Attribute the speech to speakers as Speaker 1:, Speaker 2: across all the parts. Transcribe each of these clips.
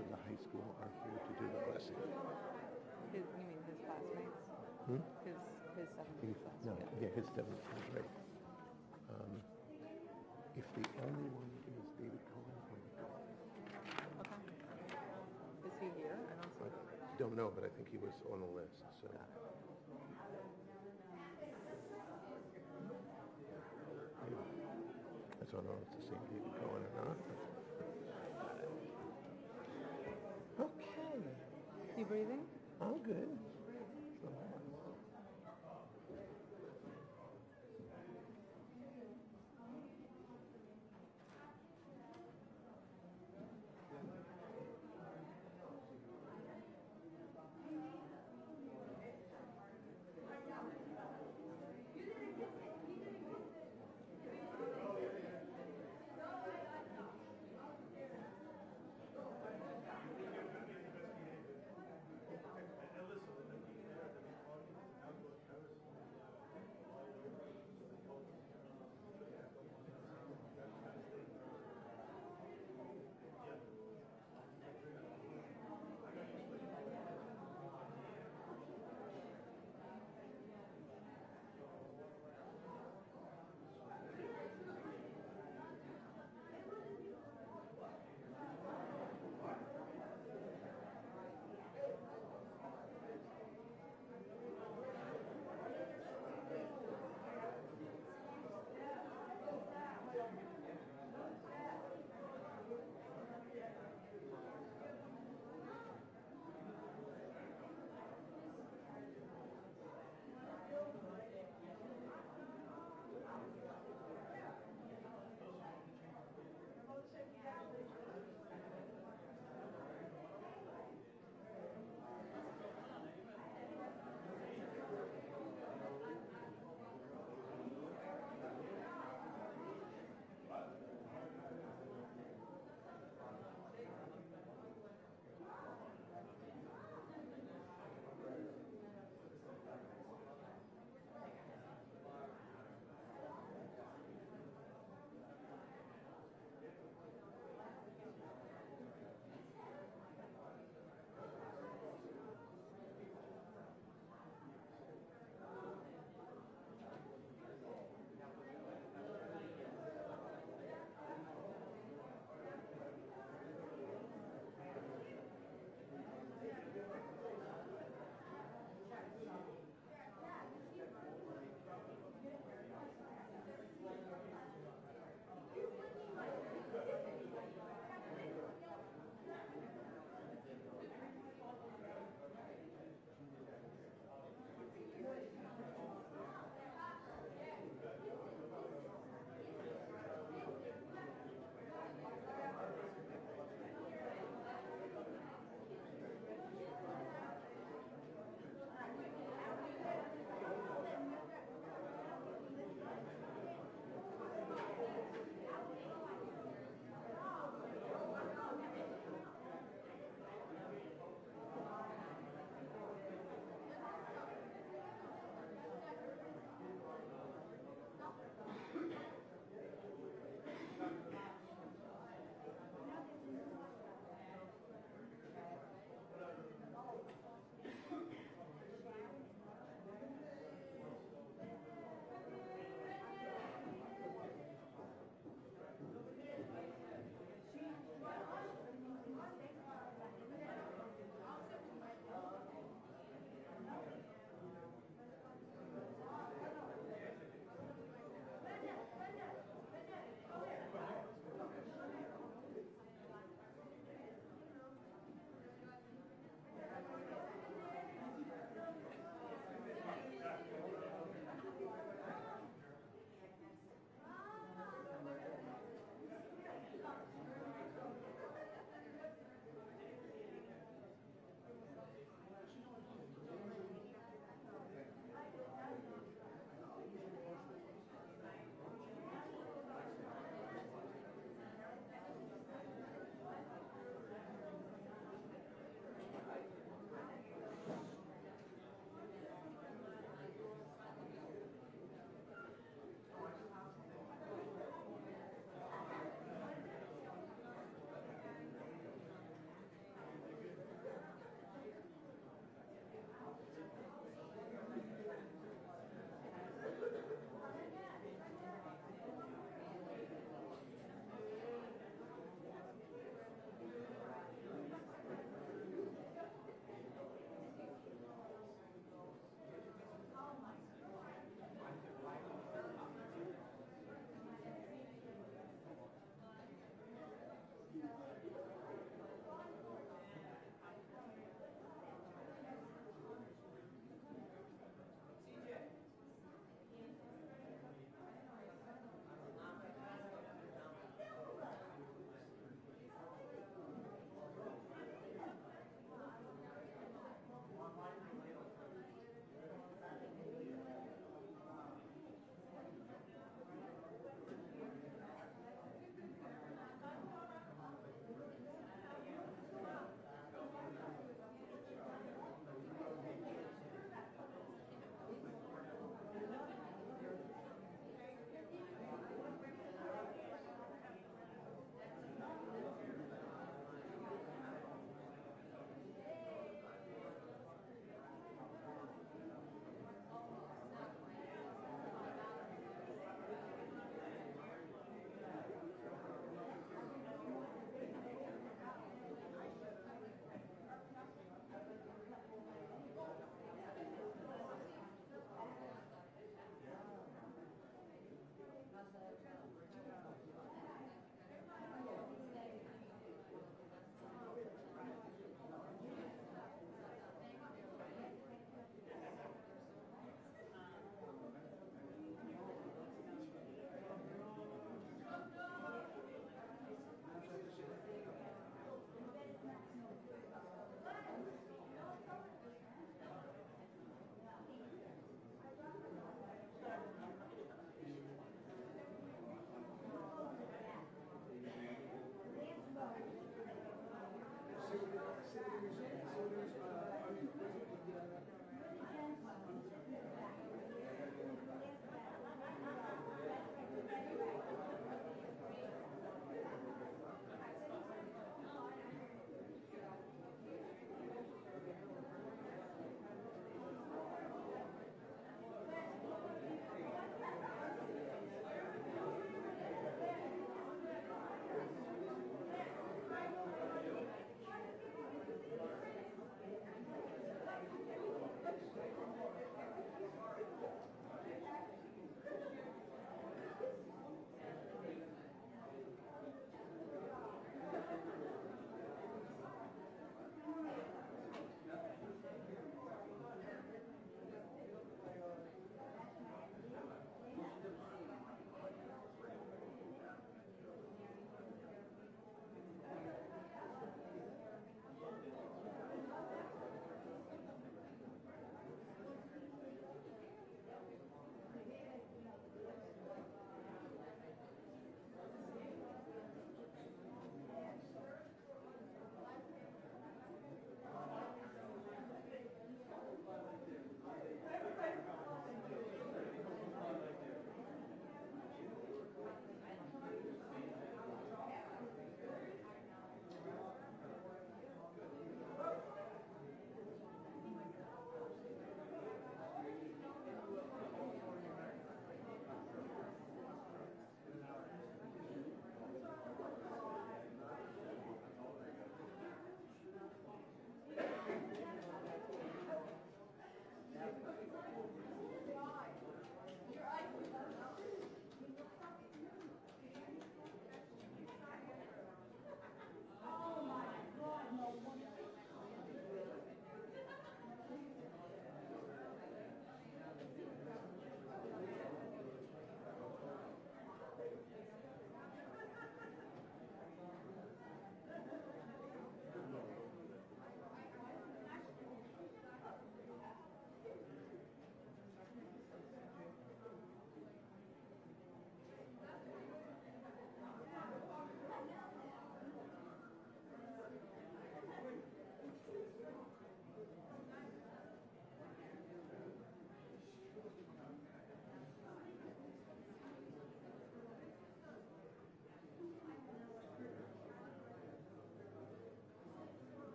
Speaker 1: of the high school are here to do the blessing.
Speaker 2: You mean his classmates? His 17th class.
Speaker 1: No, yeah, his 17th, right. If the only one is David Cohen or the girl.
Speaker 2: Okay. Is he here? I don't see him.
Speaker 1: I don't know, but I think he was on the list. So. I don't know if it's the same David Cohen or not. Okay.
Speaker 2: You breathing?
Speaker 1: I'm good.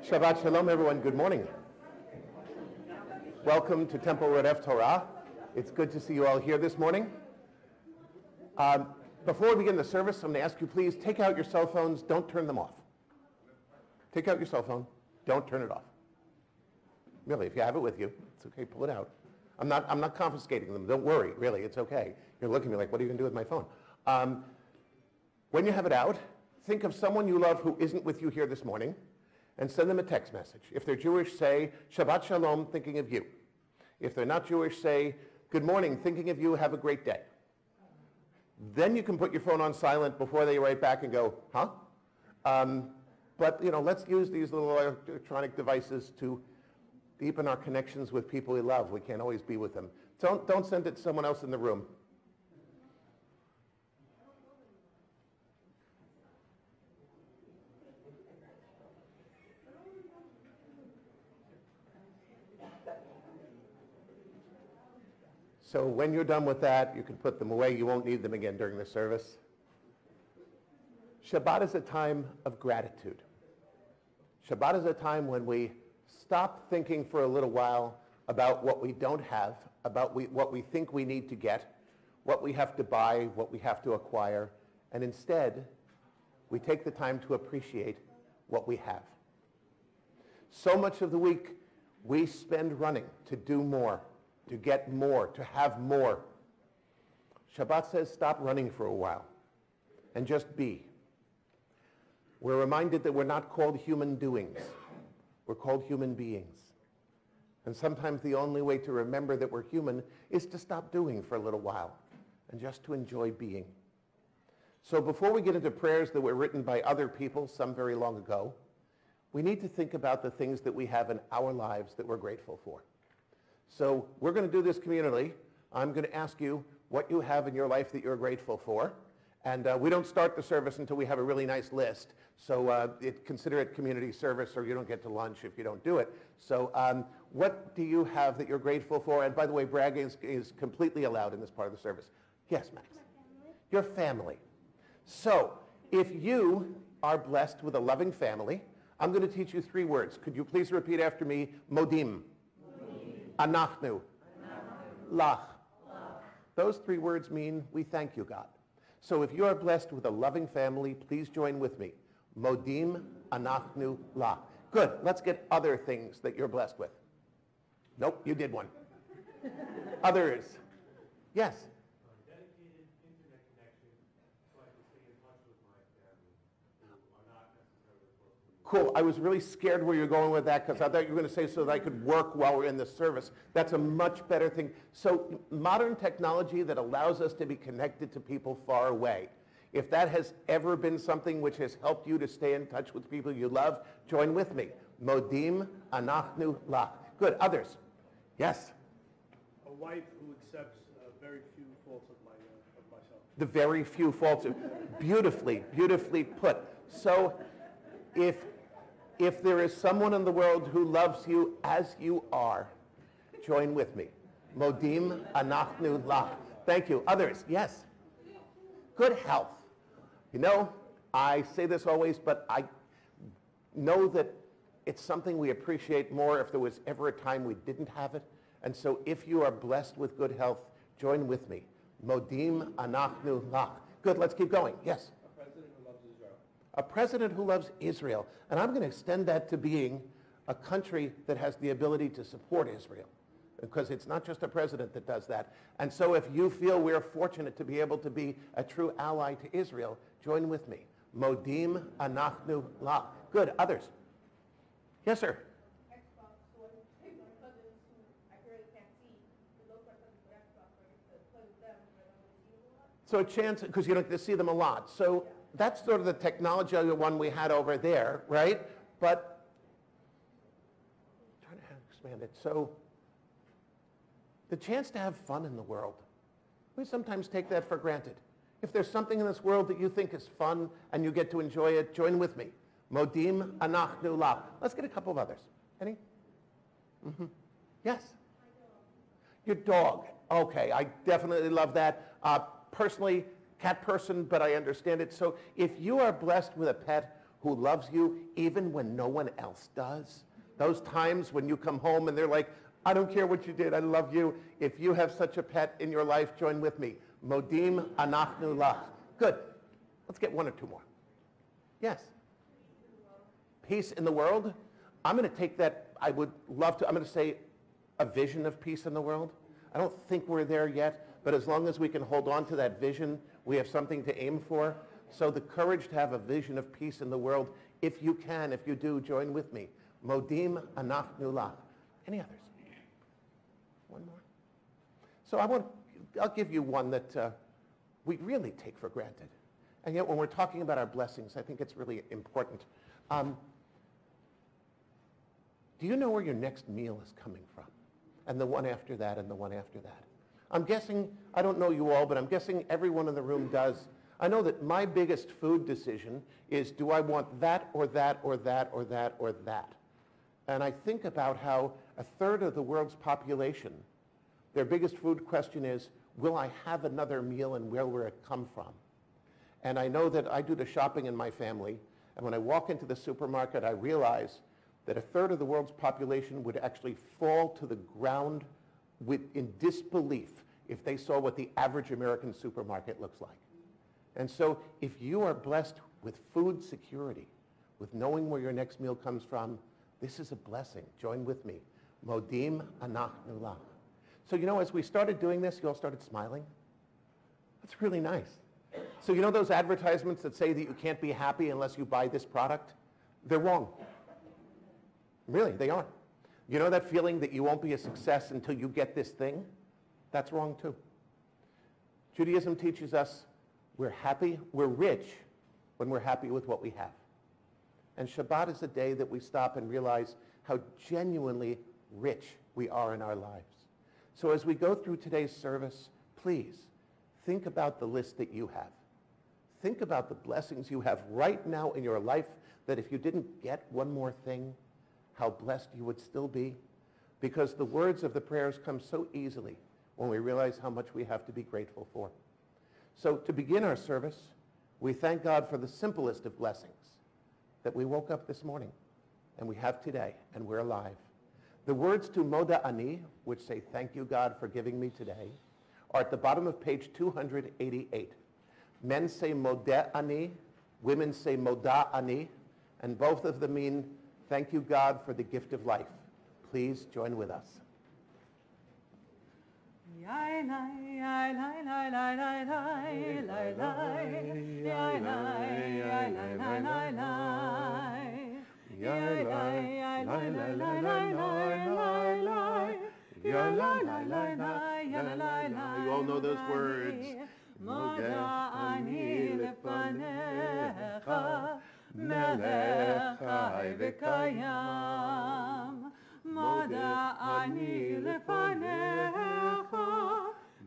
Speaker 3: Shabbat Shalom, everyone. Good morning. Welcome to Temple Rodeph Torah. It's good to see you all here this morning. Before we begin the service, I'm going to ask you, please take out your cell phones. Don't turn them off. Take out your cell phone. Don't turn it off. Really, if you have it with you, it's okay. Pull it out. I'm not confiscating them. Don't worry. Really, it's okay. You're looking at me like, what are you going to do with my phone? When you have it out, think of someone you love who isn't with you here this morning, and send them a text message. If they're Jewish, say, Shabbat Shalom, thinking of you. If they're not Jewish, say, good morning, thinking of you, have a great day. Then you can put your phone on silent before they write back and go, huh? But let's use these little electronic devices to deepen our connections with people we love. We can't always be with them. Don't send it to someone else in the room. So when you're done with that, you can put them away. You won't need them again during the service. Shabbat is a time of gratitude. Shabbat is a time when we stop thinking for a little while about what we don't have, about what we think we need to get, what we have to buy, what we have to acquire, and instead, we take the time to appreciate what we have. So much of the week, we spend running to do more, to get more, to have more. Shabbat says stop running for a while and just be. We're reminded that we're not called human doings. We're called human beings. And sometimes the only way to remember that we're human is to stop doing for a little while and just to enjoy being. So before we get into prayers that were written by other people some very long ago, we need to think about the things that we have in our lives that we're grateful for. So we're going to do this communally. I'm going to ask you what you have in your life that you're grateful for. And we don't start the service until we have a really nice list. So consider it community service, or you don't get to lunch if you don't do it. So what do you have that you're grateful for? And by the way, bragging is completely allowed in this part of the service. Yes, Max? Your family. So if you are blessed with a loving family, I'm going to teach you 3 words. Could you please repeat after me? Modim. Anachnu. Lach. Those 3 words mean we thank you, God. So if you are blessed with a loving family, please join with me. Modim anachnu lach. Good. Let's get other things that you're blessed with. Nope, you did one. Others. Yes.
Speaker 4: Dedicated internet connection so I can stay in touch with my family who are not necessarily close to me.
Speaker 3: Cool. I was really scared where you're going with that because I thought you were going to say so that I could work while we're in the service. That's a much better thing. So modern technology that allows us to be connected to people far away. If that has ever been something which has helped you to stay in touch with people you love, join with me. Modim anachnu lach. Good. Others? Yes?
Speaker 4: A wife who accepts very few faults of myself.
Speaker 3: The very few faults. Beautifully, beautifully put. So if there is someone in the world who loves you as you are, join with me. Modim anachnu lach. Thank you. Others? Yes? Good health. I say this always, but I know that it's something we appreciate more if there was ever a time we didn't have it. And so if you are blessed with good health, join with me. Modim anachnu lach. Good, let's keep going. Yes?
Speaker 4: A president who loves Israel.
Speaker 3: A president who loves Israel. And I'm going to extend that to being a country that has the ability to support Israel. Because it's not just a president that does that. And so if you feel we're fortunate to be able to be a true ally to Israel, join with me. Modim anachnu lach. Good. Others? Yes, sir.
Speaker 5: Xbox, so my cousins who I barely can't see, to look for something for Xbox, or to play with them, but I don't really see them a lot.
Speaker 3: So a chance, because you don't get to see them a lot. So that's sort of the technology one we had over there, right? But I'm trying to expand it. So the chance to have fun in the world. We sometimes take that for granted. If there's something in this world that you think is fun and you get to enjoy it, join with me. Modim anachnu lach. Let's get a couple of others. Any? Mm-hmm. Yes? Your dog. Okay, I definitely love that. Personally, cat person, but I understand it. So if you are blessed with a pet who loves you even when no one else does. Those times when you come home and they're like, I don't care what you did, I love you. If you have such a pet in your life, join with me. Modim anachnu lach. Good. Let's get one or two more. Yes. Peace in the world. I'm going to take that, I'm going to say a vision of peace in the world. I don't think we're there yet, but as long as we can hold on to that vision, we have something to aim for. So the courage to have a vision of peace in the world, if you can, if you do, join with me. Modim anachnu lach. Any others? One more? So I'll give you one that we really take for granted. And yet when we're talking about our blessings, I think it's really important. Do you know where your next meal is coming from? And the one after that, and the one after that. I'm guessing, I don't know you all, but I'm guessing everyone in the room does. I know that my biggest food decision is, do I want that or that or that or that or that? And I think about how a third of the world's population, their biggest food question is, will I have another meal and where will it come from? And I know that I do the shopping in my family, and when I walk into the supermarket, I realize that a third of the world's population would actually fall to the ground in disbelief if they saw what the average American supermarket looks like. And so if you are blessed with food security, with knowing where your next meal comes from, this is a blessing. Join with me. Modim anachnu lach. So as we started doing this, you all started smiling. That's really nice. So those advertisements that say that you can't be happy unless you buy this product? They're wrong. Really, they are. You know that feeling that you won't be a success until you get this thing? That's wrong too. Judaism teaches us we're happy, we're rich when we're happy with what we have. And Shabbat is a day that we stop and realize how genuinely rich we are in our lives. So as we go through today's service, please think about the list that you have. Think about the blessings you have right now in your life, that if you didn't get one more thing, how blessed you would still be. Because the words of the prayers come so easily when we realize how much we have to be grateful for. So to begin our service, we thank God for the simplest of blessings, that we woke up this morning and we have today and we're alive. The words to Moda Ani, which say thank you God for giving me today, are at the bottom of page 288. Men say Modeh Ani, women say Moda Ani, and both of them mean thank you God for the gift of life. Please join with us. You all know those words. Moda ani lefanecha, melech chai v'kayam. Moda ani lefanecha,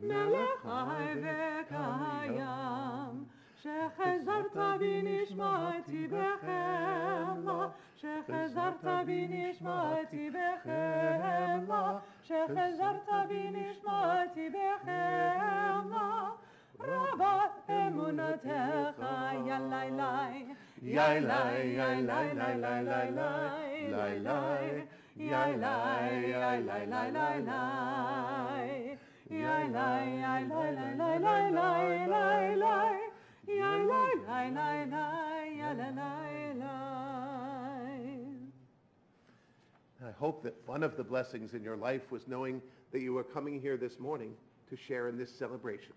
Speaker 3: melech chai v'kayam. שחזרת בי נשמתי בחמלה, שחזרת בי נשמתי בחמלה, שחזרת בי נשמתי בחמלה, רבת אמונתך יללי, יללי, יללי, I hope that one of the blessings in your life was knowing that you were coming here this morning to share in this celebration.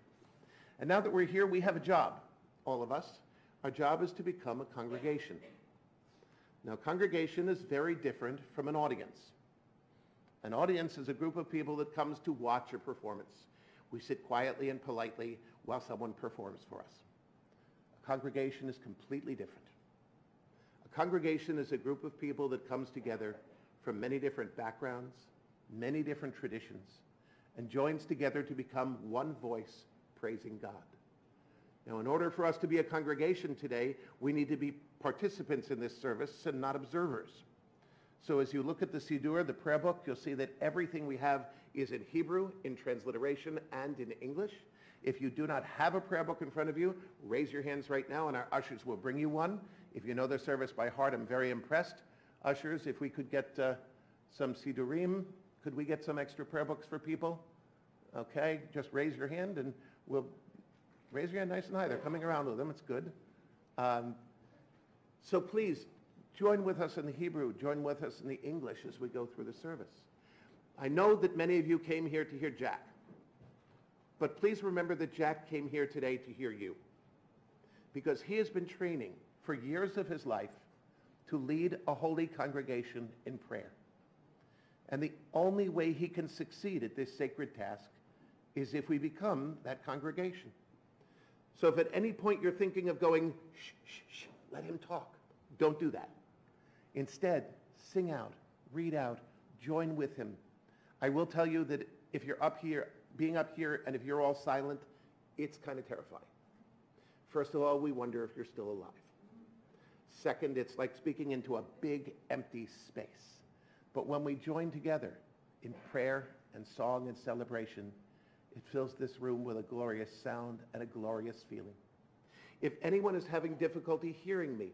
Speaker 3: And now that we're here, we have a job, all of us. Our job is to become a congregation. Now, congregation is very different from an audience. An audience is a group of people that comes to watch a performance. We sit quietly and politely while someone performs for us. A congregation is completely different. A congregation is a group of people that comes together from many different backgrounds, many different traditions, and joins together to become one voice praising God. Now, in order for us to be a congregation today, we need to be participants in this service and not observers. So as you look at the Siddur, the prayer book, you'll see that everything we have is in Hebrew, in transliteration, and in English. If you do not have a prayer book in front of you, raise your hands right now and our ushers will bring you one. If you know the service by heart, I'm very impressed. Ushers, if we could get some Sidurim, could we get some extra prayer books for people? Okay, just raise your hand and we'll raise your hand nice and high. They're coming around with them. It's good. So please join with us in the Hebrew, join with us in the English as we go through the service. I know that many of you came here to hear Jack, but please remember that Jack came here today to hear you, because he has been training for years of his life to lead a holy congregation in prayer. And the only way he can succeed at this sacred task is if we become that congregation. So if at any point you're thinking of going, shh, shh, shh, let him talk, don't do that. Instead, sing out, read out, join with him. I will tell you that if you're up here, being up here, and if you're all silent, it's kind of terrifying. First of all, we wonder if you're still alive. Second, it's like speaking into a big empty space. But when we join together in prayer and song and celebration, it fills this room with a glorious sound and a glorious feeling. If anyone is having difficulty hearing me,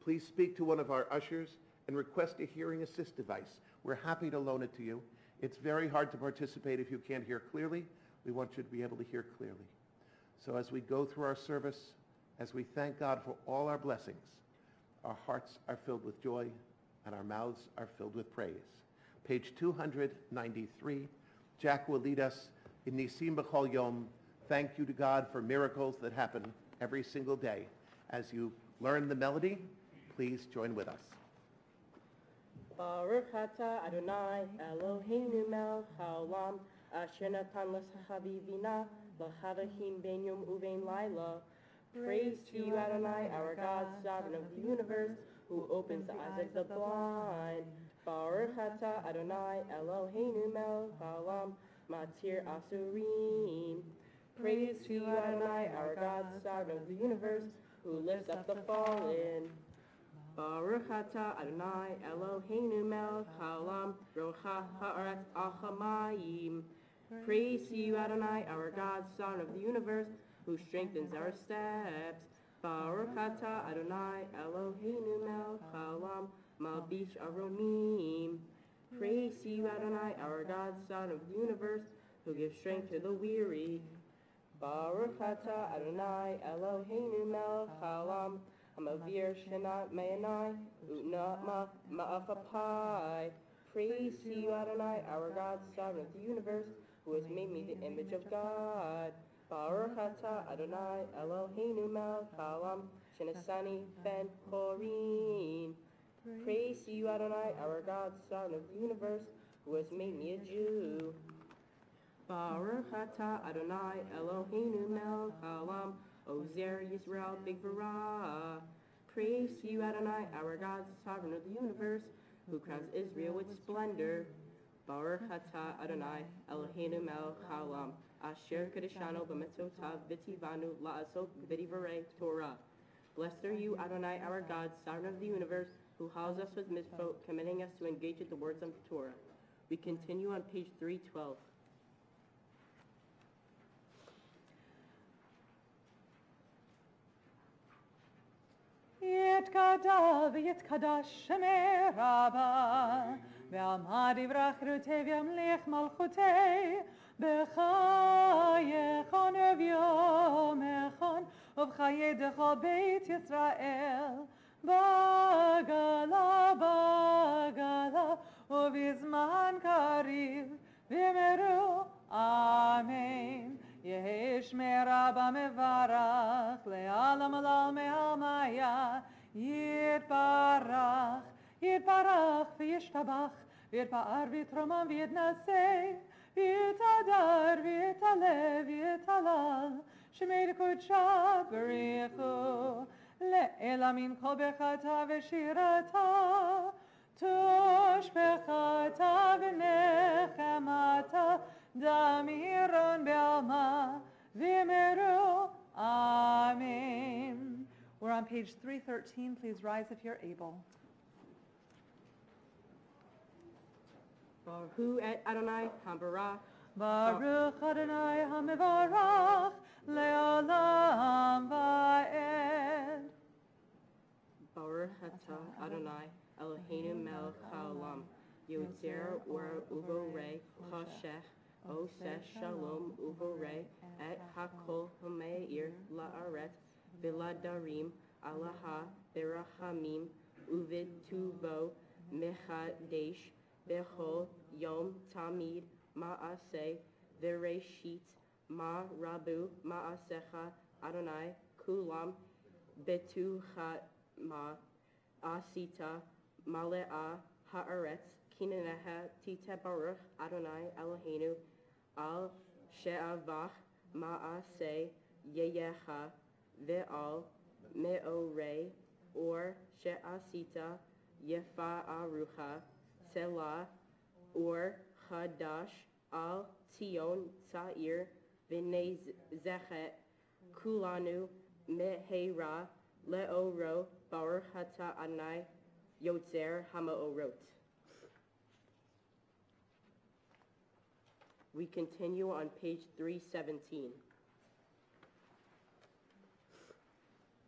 Speaker 3: please speak to one of our ushers and request a hearing assist device. We're happy to loan it to you. It's very hard to participate if you can't hear clearly. We want you to be able to hear clearly. So as we go through our service, as we thank God for all our blessings, our hearts are filled with joy and our mouths are filled with praise. Page 293, Jack will lead us in Nisim B'chol Yom. Thank you to God for miracles that happen every single day. As you learn the melody, please join with us.
Speaker 6: Baruch atah Adonai Eloheinu melech haolam asher natan l'sachavivina l'chavachim ben yom uvein laila. Praise to you, Adonai, our God, sovereign of the universe, who opens the eyes of the blind. Baruch atah Adonai Eloheinu melech haolam matir asurim. Praise to you, Adonai, our God, sovereign of the universe, who lifts up the fallen. Baruch atah Adonai Eloheinu melech haolam rocha haaretz achamayim. Praise to you, Adonai, our God, sovereign of the universe, who strengthens our steps. Baruch atah Adonai Eloheinu melech haolam malbish aromim. Praise to you, Adonai, our God, sovereign of the universe, who gives strength to the weary. Baruch atah Adonai Eloheinu melech haolam Amavir Shenat Mayanai, Utnama Ma'afapai. Praise to you, Adonai, our God, sovereign of the universe, who has made me the image of God. Baruch atah Adonai Eloheinu melech haolam Shenasani ben Horin. Praise to you, Adonai, our God, sovereign of the universe, who has made me a Jew. Baruch atah Adonai Eloheinu melech haolam Ozer Yisrael Bigvara. Praise to you, Adonai, our God, sovereign of the universe, who crowns Israel with splendor. Baruch atah Adonai Eloheinu melech haolam Asher kadeshanu b'mitzvotav v'tivanu la'asok v'divrei Torah. Blessed are you, Adonai, our God, sovereign of the universe, who housed us with mitzvot, committing us to engage with the words of the Torah. We continue on page 312.
Speaker 2: יתגדל ויתקדש שמי רבה, ועמד יברח רותי וימליך מלכותי, בחייכון וביומכון, ובחיי דכל בית ישראל, בגלה בגלה, ובזמן קריב, ואמרו אמן. יהי שמי רבה מברך, לעלם עלל מעלמיה, יתברך, יתברך וישתבח, ויתפאר ויתרומם ויתנשא, ויתהדר ויתעלה ויתהלל, שמי לקודשה בריחו, לעילא מן כל ברכתה ושירתה, תושבחתה ונחמתה, דמירון בעלמה, ואמרו Amen. We're on page 313. Please rise if you're able.
Speaker 6: Baruch et Adonai HaMevarach.
Speaker 2: Baruch Adonai HaMevarach le'olam va'ed.
Speaker 6: Ata Adonai Eloheinu melech haolam Yotzer ora uvo re chashech oseh shalom uvo re et hakol hameir la'aretz viladarim alaha berachamim uvid tuvo mechadesh bechol yom tamid ma'aseh vereshit ma rabu ma'asecha Adonai kulam betuchat ma asita male'a haaretz kineneha tite baruch Adonai Eloheinu al she'avach ma'aseh yeyecha ve'al me'orei or she'asita yefa arucha selah or chadash al tion sa'ir v'nei zechet kulanu meheira le'oro baruch hata Adonai yotzer hamaorot. We continue on page 317.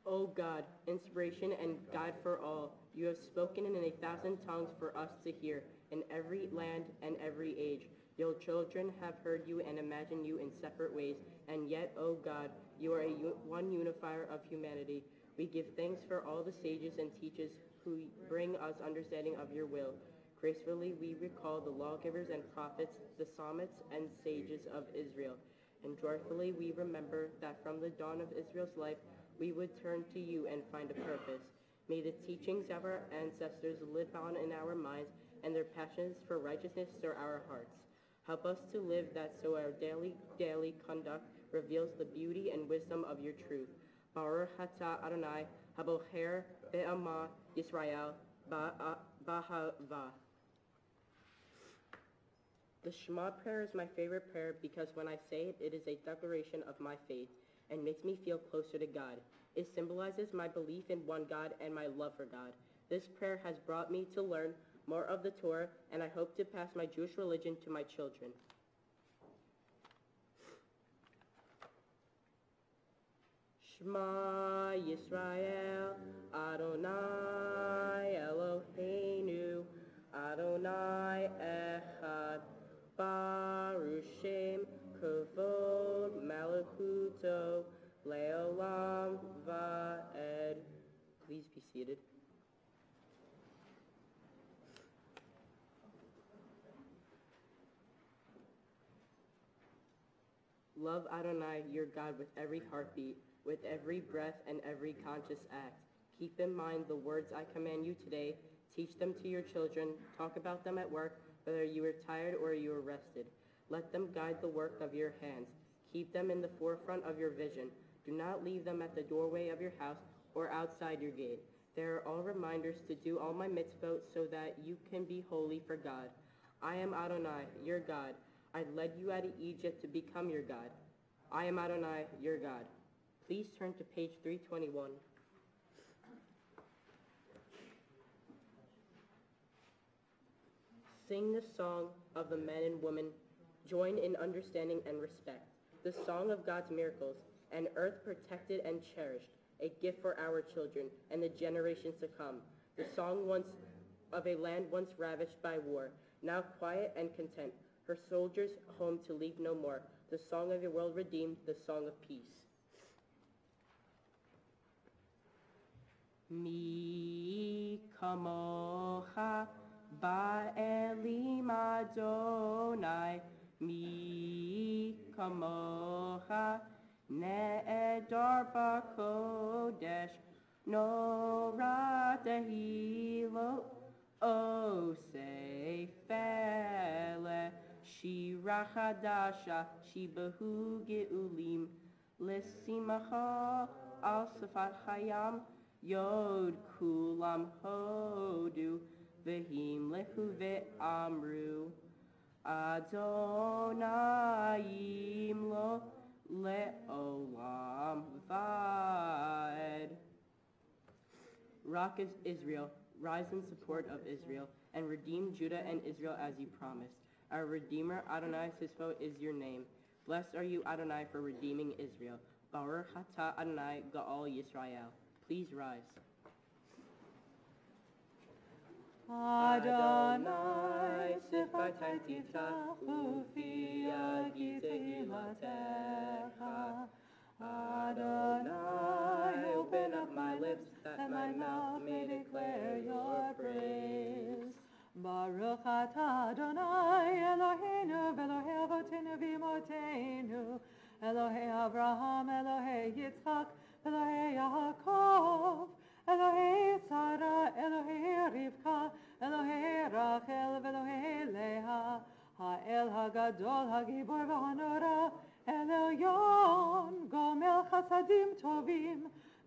Speaker 6: O God, inspiration and guide for all, you have spoken in 1,000 tongues for us to hear, in every land and every age. Your children have heard you and imagined you in separate ways, and yet, O God, you are one unifier of humanity. We give thanks for all the sages and teachers who bring us understanding of your will. Gracefully we recall the lawgivers and prophets, the psalmists and sages of Israel. And joyfully we remember that from the dawn of Israel's life, we would turn to you and find a purpose. May the teachings of our ancestors live on in our minds, and their passions for righteousness stir our hearts. Help us to live that so our daily conduct reveals the beauty and wisdom of your truth. Baruch Hata Adonai Habocher Be'ama Yisrael Ba'ahava. The Shema prayer is my favorite prayer because when I say it, it is a declaration of my faith and makes me feel closer to God. It symbolizes my belief in one God and my love for God. This prayer has brought me to learn more of the Torah, and I hope to pass my Jewish religion to my children. Shema Yisrael, Adonai Eloheinu, Adonai Echad, Baruch Shem, Kavod Malachuto, Leolam Va'ed. Please be seated. Love Adonai, your God, with every heartbeat, with every breath and every conscious act. Keep in mind the words I command you today. Teach them to your children. Talk about them at work, whether you are tired or you are rested. Let them guide the work of your hands. Keep them in the forefront of your vision. Do not leave them at the doorway of your house or outside your gate. They are all reminders to do all my mitzvot so that you can be holy for God. I am Adonai, your God. I led you out of Egypt to become your God. I am Adonai, your God. Please turn to page 321. Sing the song of the men and women. Join in understanding and respect. The song of God's miracles, an earth protected and cherished, a gift for our children and the generations to come. The song once of a land once ravished by war, now quiet and content, her soldiers home to leave no more. The song of a world redeemed, the song of peace. Mi kamocha ba'elim Adonai, mi kamocha ne'edar ba'kodesh, nora tehilo osefele, shira chadasha, shibahu geulim, lesimacha al safat hayam, Yod kulam hodu, v'him lehu ve'amru, Adonai lo le'olam va'ed. Rock is Israel, rise in support of Israel, and redeem Judah and Israel as you promised. Our Redeemer, Adonai Sisfo, is your name. Blessed are you, Adonai, for redeeming Israel. Baruch Hata Adonai Ga'al Yisrael. Please rise. Adonai, sifatai tiftachu fi tehillatcha. Adonai, open up my lips, that my mouth may declare your praise.
Speaker 2: Baruch atah Adonai Eloheinu v'Elohei avotenu v'imotenu, Elohei Avraham, Elohei Yitzchak, Elohei Yaakov, Elohei Sarah, Elohei Rivka, Elohei Rachel, v'Elohei Leah, Ha'el Hagadol, Hagibor v'Hanora, El Elyon, Gomel Chasadim Tovim,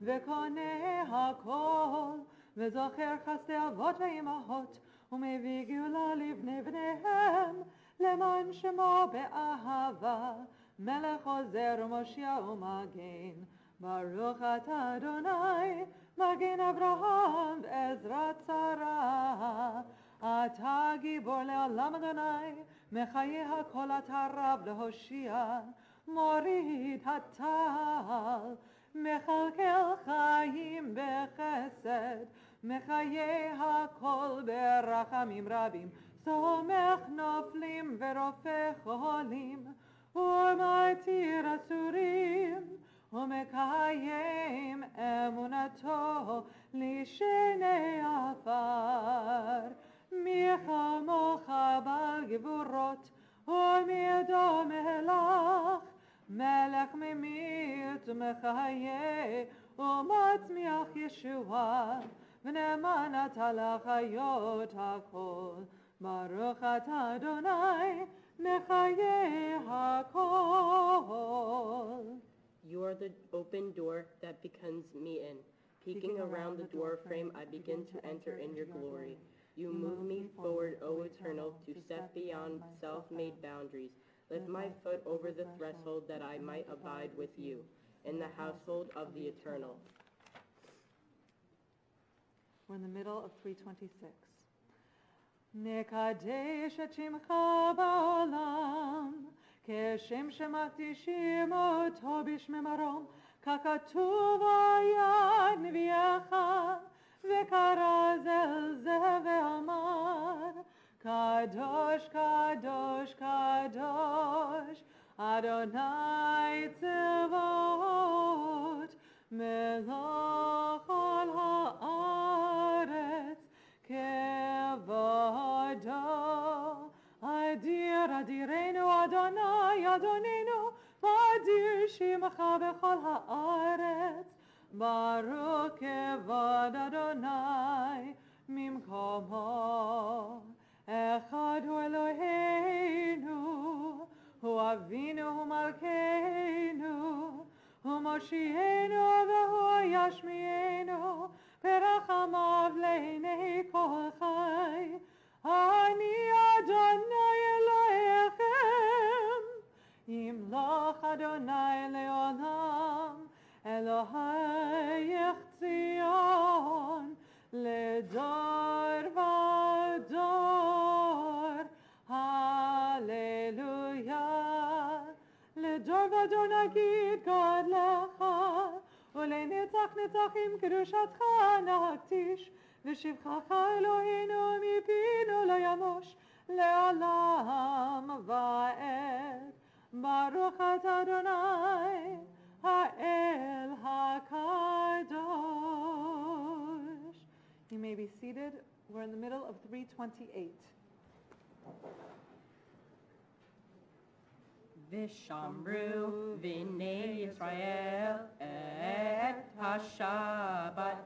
Speaker 2: v'Koneh HaKol, v'Zocher Chasdei Avot v'Imahot, ומביא גאולה לבני בניהם, למען שמו באהבה, מלך עוזר ומושיע ומגן. ברוך אתה אדוני, מגן אברהם ועזרת שרה. אתה גיבור לעולם אדוני, מחיי הכל אתה רב להושיע, מוריד הטל, מכלכל חיים בחסד, מחיי הכל ברחמים רבים, סומך נופלים ורופא חולים, ומתיר אסורים, ומקיים אמונתו לשני עפר. מי כמוך בגבורות, ומידו מלך, מלך ממית ומחיה, ומצמיח ישועה. ונאמן אתה לחיות הכל, ברוך אתה אדוני, מחיי הכל.
Speaker 6: You are the open door that beckons me in. Peeking around the door frame, I begin to enter in your glory. You move me forward, O Eternal, to step beyond self-made boundaries. Lift my foot over the threshold that I might abide with you in the household of the Eternal.
Speaker 2: We're in the middle of 326. נקדש את שמך בעולם, כשם שמקדישים אותו בשמי מרום, ככתוב היה נביאך, וקרא זה אל זה ואמר, קדוש, קדוש, קדוש, אדוני צבאות, מלך כל הארץ, כבודו. אדיר אדירנו אדוני אדוננו, ואדיר שמך בכל הארץ, ברוך כבוד אדוני ממקומו. אחד הוא אלוהינו, הוא אבינו, הוא מלכנו, הוא מושיענו והוא ישמיענו, ברחמיו לעיני כל חי. אני אדוני אלוהיכם, ימלוך אדוני לעולם, אלוהי ציון לדור ודור. הללויה. לדור ודור נגיד גדלך, ולנצח נצחים קדושתך נקדיש, ושבחך אלוהינו מפינו לא ימוש לעולם ועד. ברוך אתה אדוני האל הקדוש. You may be seated. We're in the middle of 328.
Speaker 6: Vishamru v'nei Yisrael et ha-Shabbat,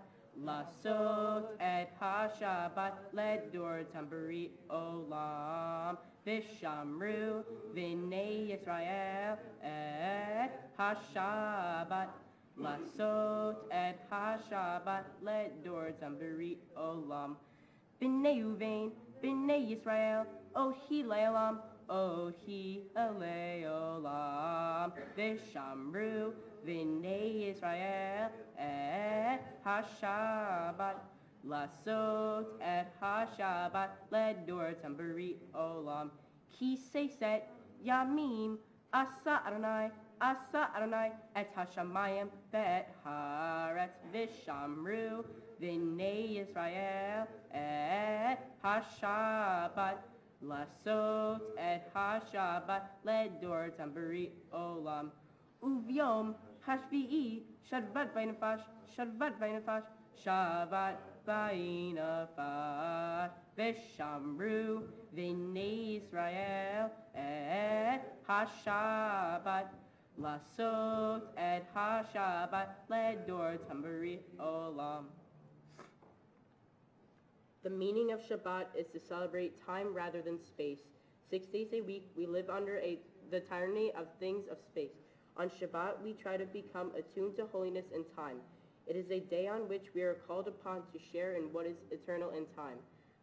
Speaker 6: lasot et ha-Shabbat ledor tamburit olam. Vishamru v'nei Yisrael et ha-Shabbat, lasot et ha-Shabbat ledor tamburit olam. B'nei Uvein, b'nei Yisrael, ohi le'olam, ohi le'olam. Vishamru v'nei Yisrael et ha-Shabbat, lasot et ha-Shabbat ledor tamburit olam. Ki seiset yamim Asa Adonai et hashamayim ve'et haaretz v'shamru v'nei Yisrael et hashabat lasot et hashabat ledor tambari olam uvyom hashvi'i shadvat v'nafash shavat v'nafash v'shamru v'nei Yisrael et hashabat lasot et hashabat ledor tambari olam. The meaning of Shabbat is to celebrate time rather than space. 6 days a week, we live under the tyranny of things of space. On Shabbat, we try to become attuned to holiness and time. It is a day on which we are called upon to share in what is eternal in time,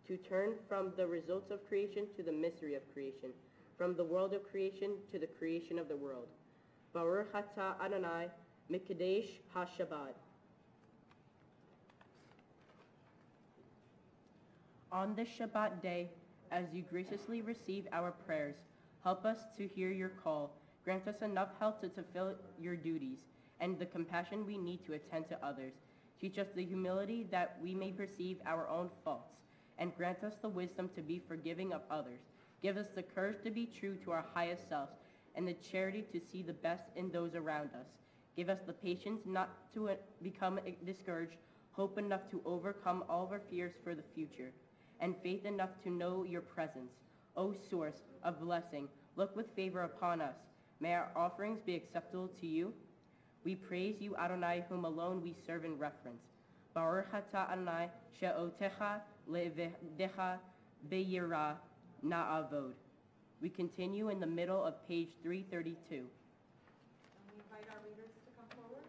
Speaker 6: to turn from the results of creation to the mystery of creation, from the world of creation to the creation of the world. Baruch atah Adonai, Mikadesh HaShabbat. On this Shabbat day, as you graciously receive our prayers, help us to hear your call. Grant us enough health to fulfill your duties and the compassion we need to attend to others. Teach us the humility that we may perceive our own faults, and grant us the wisdom to be forgiving of others. Give us the courage to be true to our highest selves and the charity to see the best in those around us. Give us the patience not to become discouraged, hope enough to overcome all of our fears for the future, and faith enough to know your presence. O source of blessing, look with favor upon us. May our offerings be acceptable to you. We praise you, Adonai, whom alone we serve in reverence. Baruch atah Adonai, she'otecha le'evdecha be'yirah na'avod. We continue in the middle of page 332.
Speaker 2: We invite our leaders to come forward.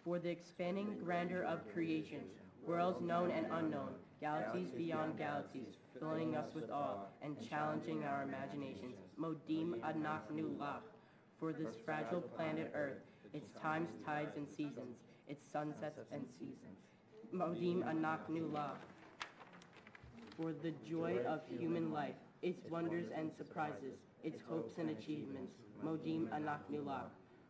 Speaker 6: For the expanding grandeur of creation, worlds known and unknown, galaxies beyond galaxies, filling us with awe and challenging our imaginations. Modim Adnak Nulah, for this fragile planet Earth, its times, tides, and seasons, its sunsets and seasons. Modim Adnak Nulah, for the joy of human life, its wonders and surprises, its hopes and achievements. Modim Adnak Nulah,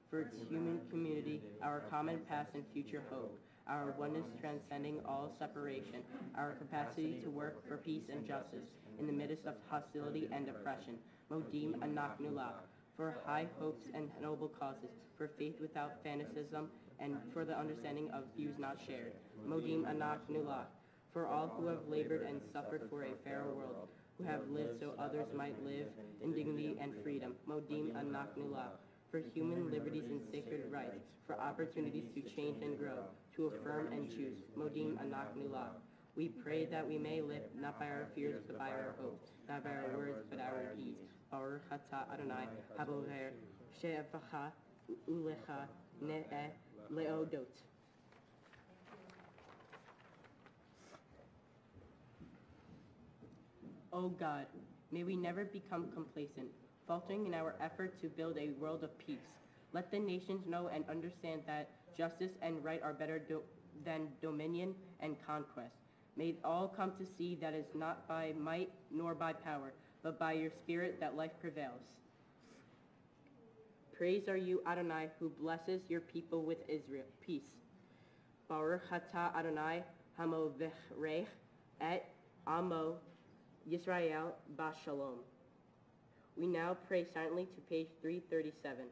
Speaker 6: for its human community, our common past and future hope, our oneness transcending all separation, our capacity to work for peace and justice in the midst of hostility and oppression. Modim Adnak Nulah, for high hopes and noble causes, for faith without fanaticism, and for the understanding of views not shared. Modim Adnak Nulah, for all who have labored and suffered for a fairer world, who have lived so others might live in dignity and freedom. Modim Adnak Nulah, for human liberties and sacred rights, for opportunities to change and grow, to affirm and choose. Modim Adnak Nulah. We pray that we may live not by our fears but by our hopes, not by our words but our deeds. Baruch atah Adonai haboher she'efacha ulecha ne'eh leodot. O God, may we never become complacent, faltering in our effort to build a world of peace. Let the nations know and understand that justice and right are better than dominion and conquest. May all come to see that it is not by might nor by power, but by your spirit that life prevails. Praise are you, Adonai, who blesses your people with Israel. Peace. Baruch atah Adonai hamo v'chrech et amo Yisrael b'shalom. We now pray silently to page 337.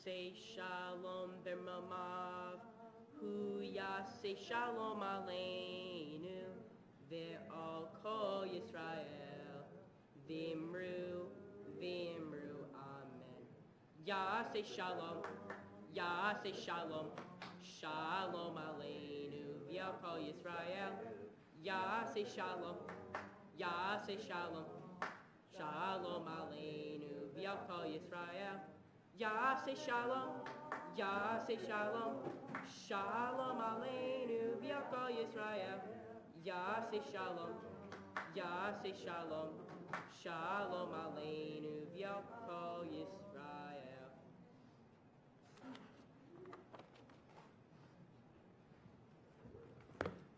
Speaker 6: Say shalom bermamav, hu yaseh shalom aleinu, ve'al kol Yisrael, v'imru, amen. Yaseh shalom, shalom aleinu, ve'al kol Yisrael, yaseh shalom, shalom aleinu, ve'al kol Yisrael. Yaseh shalom, shalom aleinu, v'yal kol Yisrael. Yaseh shalom, shalom aleinu, v'yal kol Yisrael.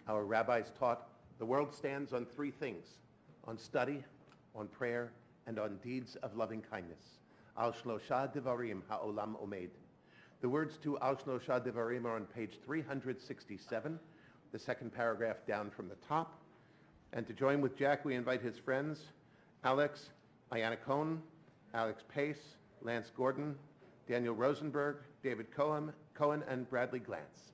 Speaker 3: Our rabbis taught the world stands on three things: on study, on prayer, and on deeds of loving kindness. Al shlosha devarim ha'olam omed. The words to Al shlosha devarim are on page 367, the second paragraph down from the top. And to join with Jack, we invite his friends, Alex Ayana Cohn, Alex Pace, Lance Gordon, Daniel Rosenberg, David Cohen, and Bradley Glantz.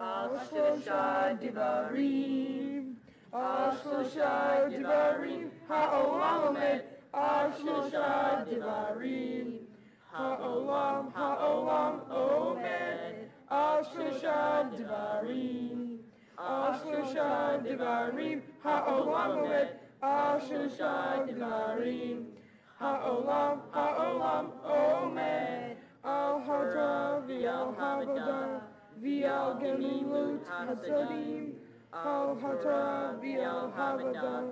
Speaker 6: Al shlosha devarim, ha'olam omed. Al shlosha devarim, ha'olam omed. Al shlosha devarim, ha'olam omed. Al shlosha devarim, ha'olam omed. Al hatra v'al havodah, v'al gemilut hasadim. Al hatra v'al havodah,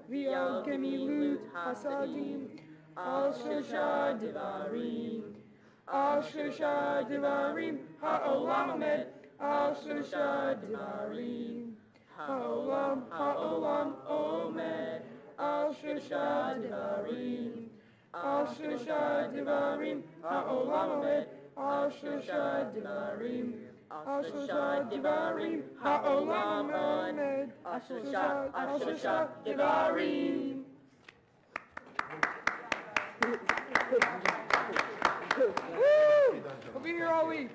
Speaker 6: v'al gemilut hasadim. Al shlosha devarim, ha'olam omed. Al shlosha devarim, ha'olam omed. Al shlosha devarim, ha'olam omed. Al shlosha devarim, ha'olam omed. Al shlosha devarim.
Speaker 2: Woo! We'll be here all week.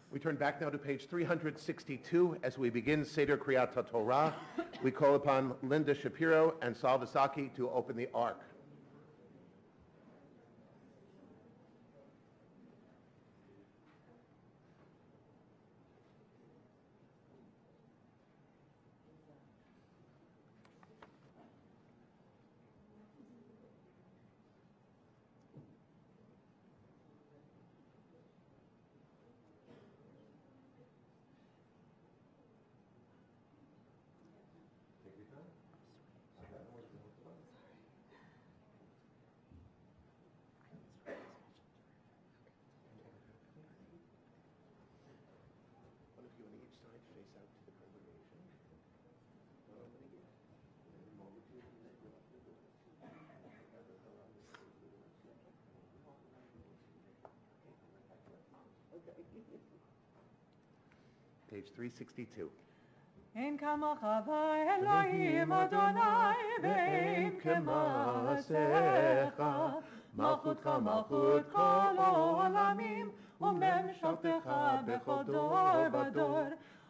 Speaker 3: We turn back now to page 362 as we begin Seder Kriyat Torah. We call upon Linda Shapiro and Sal Vasaki to open the Ark. One of you on each side face out to the congregation. One opening it. And then over to the Page 362.
Speaker 2: אין כמוך באלוהים אדוני ואין כמעשיך מלכותך מלכות כל העולמים וממשלתך בכל דור ודור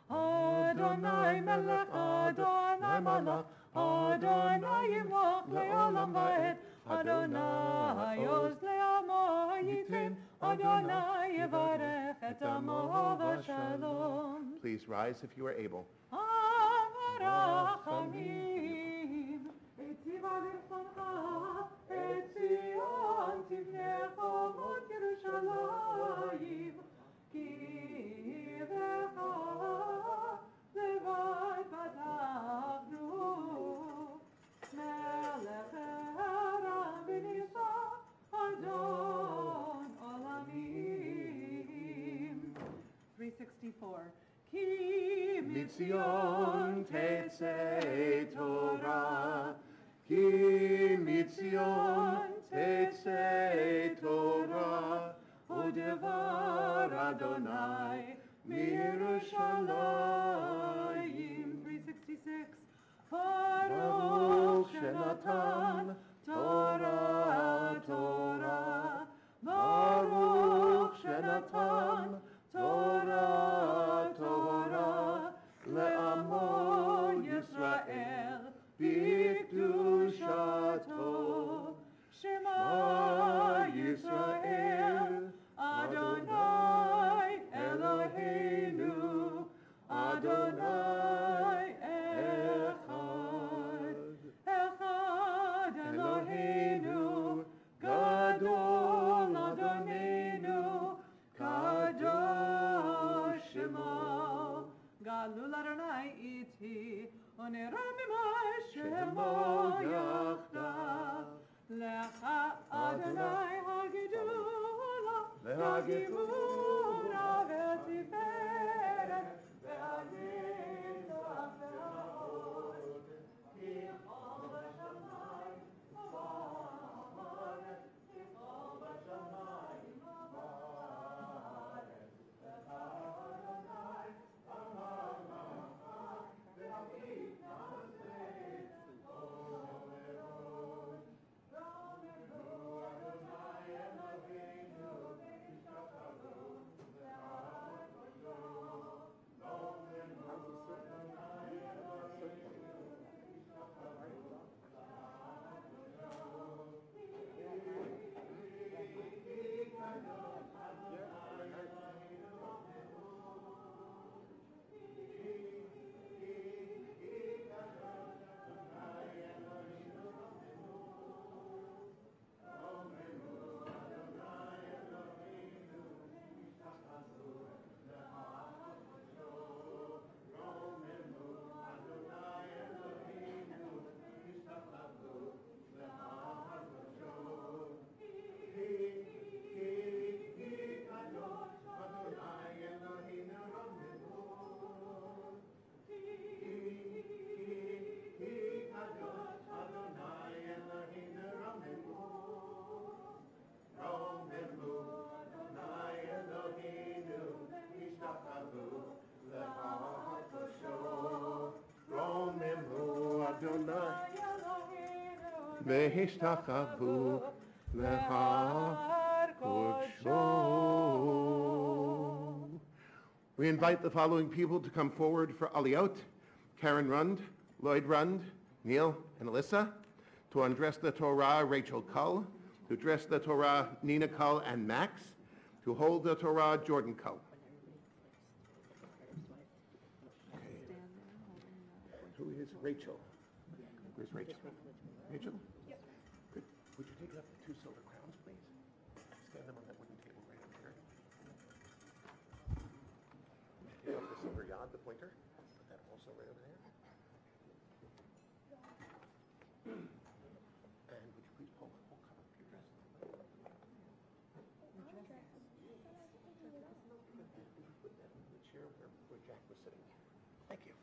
Speaker 2: אדוני מלך אדוני מלך אדוני ימלוך לעולם ועד אדוני עוז לעמו ייתן אדוני יברך את עמו בשלום.
Speaker 3: Please rise if you are able.
Speaker 2: הרחמים, הציבה ברצונך, את ציון תבנה חומות ירושלים, כי בך לבד פתחנו
Speaker 3: mitzion tetzei Torah, ki mitzion tetzei Torah, udevar Adonai miYerushalayim.
Speaker 2: 366.
Speaker 3: Baruch Shenatan Torah Torah, Baruch Shenatan Torah Torah, le'amo Yisrael b'kedushato.
Speaker 2: Shema
Speaker 3: Yisrael,
Speaker 2: Adonai Eloheinu, Adonai Echad. Echad Eloheinu, Gadol Adonenu, Kadosh Shemo. Galul Adonai iti, Oneramimai Shemo Yachdav. Lecha Adonai Hagidula, Hagimura Vetiferet, Ve'adita Ve'ahod, Kichol V'shamayim V'aretz, Kichol V'shamayim V'aretz, Lecha Adonai Amalachai, Ve'avita Seif Omerod.
Speaker 3: V'hishtachavu lecha kodsho. We invite the following people to come forward for Aliyot: Karen Rund, Lloyd Rund, Neil and Alyssa; to undress the Torah, Rachel Cull; to dress the Torah, Nina Cull and Max; to hold the Torah, Jordan Cull. Who is Rachel? Where's Rachel? Rachel? Yep. Good. Would you take up the 2 silver crowns, please? Stand them on that wooden table right up here. Take up the silver yod, the pointer. Put that also right over there. And would you please pull cover up your dress? Put that in the chair where Jack was sitting. Thank you.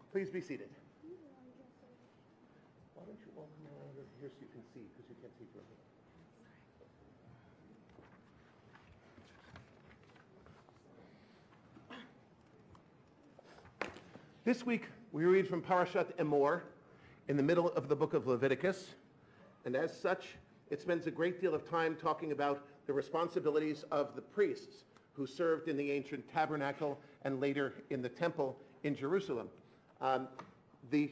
Speaker 3: Please be seated. Why don't you all come around over here so you can see, because you can't see through me. This week, we read from Parashat Emor in the middle of the book of Leviticus. And as such, it spends a great deal of time talking about the responsibilities of the priests who served in the ancient tabernacle and later in the temple in Jerusalem. The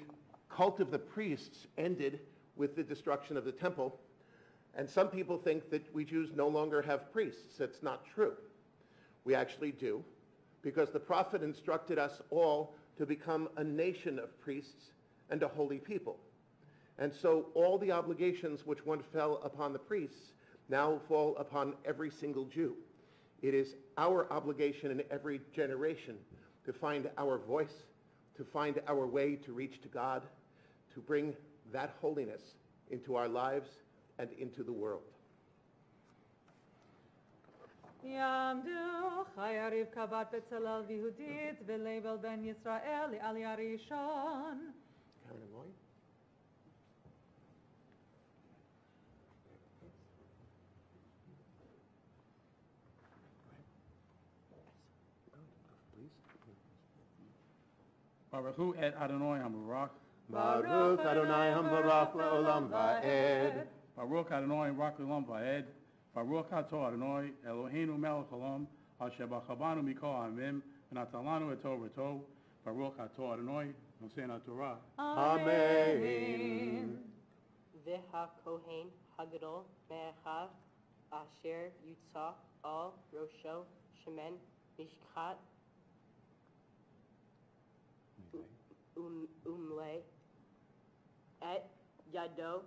Speaker 3: cult of the priests ended with the destruction of the temple, and some people think that we Jews no longer have priests. That's not true. We actually do, because the prophet instructed us all to become a nation of priests and a holy people. And so all the obligations which once fell upon the priests now fall upon every single Jew. It is our obligation in every generation to find our voice, to find our way to reach to God, to bring that holiness into our lives and into the world.
Speaker 2: יעמדו חיה רבקה בת בצלאל ויהודית ולייבל בן ישראל לעלייה ראשון.
Speaker 3: Karen and Roy.
Speaker 7: Baruch et Adonai HaMavarach.
Speaker 3: Baruch Adonai HaMavarach Le'olam Va'ed.
Speaker 7: Baruch Adonai Rak Le'olam Va'ed. Baruch Atah Adonai Eloheinu Melech Haolam Asher B'chabanu Mikol Ha'amim V'natalanu et Torato. Baruch Atah Adonai Nosein HaTorah.
Speaker 3: Amen.
Speaker 6: V'ha-kohen Hagadol Me'echav Asher Yutzah Al Rosho Shemen Mishkat Umle Et Yado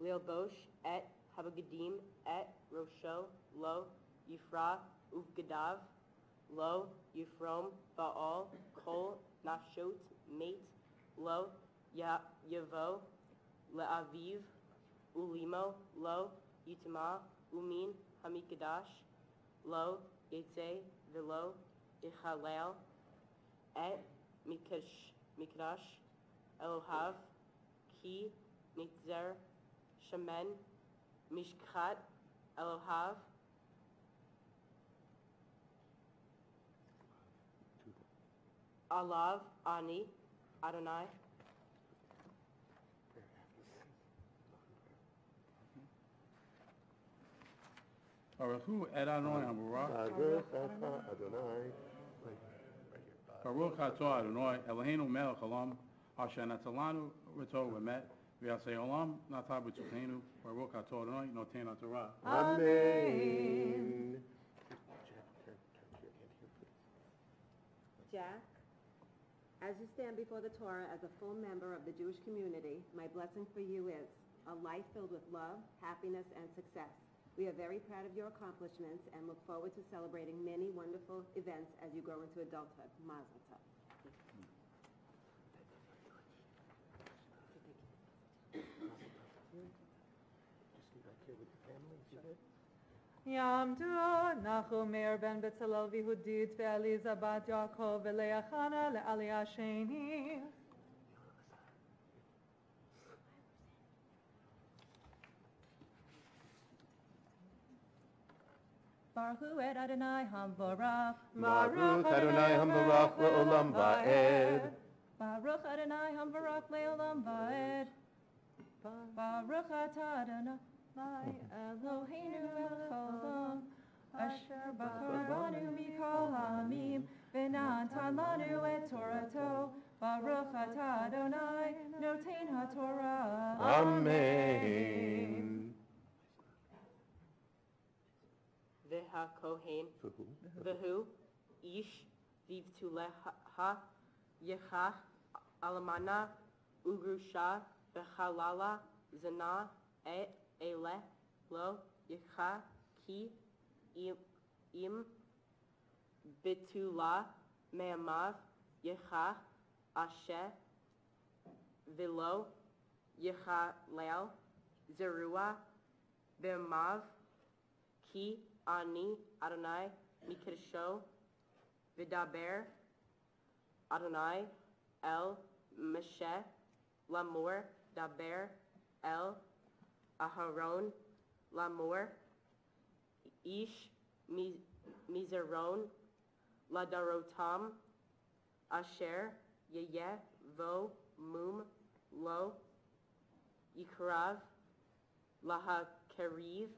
Speaker 6: Lilbosh Et Habagadim Et Rosho Lo Yifra Uvgadav Lo Yifrom Baal Kol Nafshot Mate Lo Yavo Le'aviv Ulimo Lo Yitama Umin Hamikadash Lo Yetze Velo Ichalel Et Mikdash Elohav Ki Nitzer Shemen Mishkat Elohav Alav Ani Adonai
Speaker 7: Baruch et Adonai HaMavarach.
Speaker 3: Baruch Atah Adonai.
Speaker 7: Baruch Atah Adonai Eloheinu Melech Haolam Asher Natalanu Reto V'met V'yasei Olam Nata B'tucheinu. Baruch Atah Adonai Notein HaTorah.
Speaker 3: Amen.
Speaker 8: Jack, as you stand before the Torah as a full member of the Jewish community, my blessing for you is a life filled with love, happiness, and success. We are very proud of your accomplishments and look forward to celebrating many wonderful events as you grow into adulthood. Mazel tov.
Speaker 2: יעמדו נחומר בן בצלאל ויהודית ועליזה בת יעקב ולאה חנה לעלייה שנית.
Speaker 9: Baruch et Adonai HaMavarach.
Speaker 3: Baruch Adonai HaMavarach Le'olam Va'ed.
Speaker 9: Baruch Adonai HaMavarach Le'olam Va'ed. Baruch atah Adonai Eloheinu melech haolam asher b'charanu mikol ha'amim v'natan lanu et Torato. Baruch atah Adonai Notein HaTorah.
Speaker 3: Amen.
Speaker 6: V'ha-kohen V'hu Ish Vivtuleha Yecha Alamana Ugrusha V'chalala Zana Et Ele Lo Yecha Ki Im Bitula Me'amav Yecha Asher Vilo Yecha Leil Zerua Be'amav Ki Ani Adonai Mikdasho Vidaber Adonai El Mesheh Lamor Daber El Aharon Lamor Ish Mizeron Ladarotam Asher Yeyeh Vo Mum Lo Yikrav Laha Keriv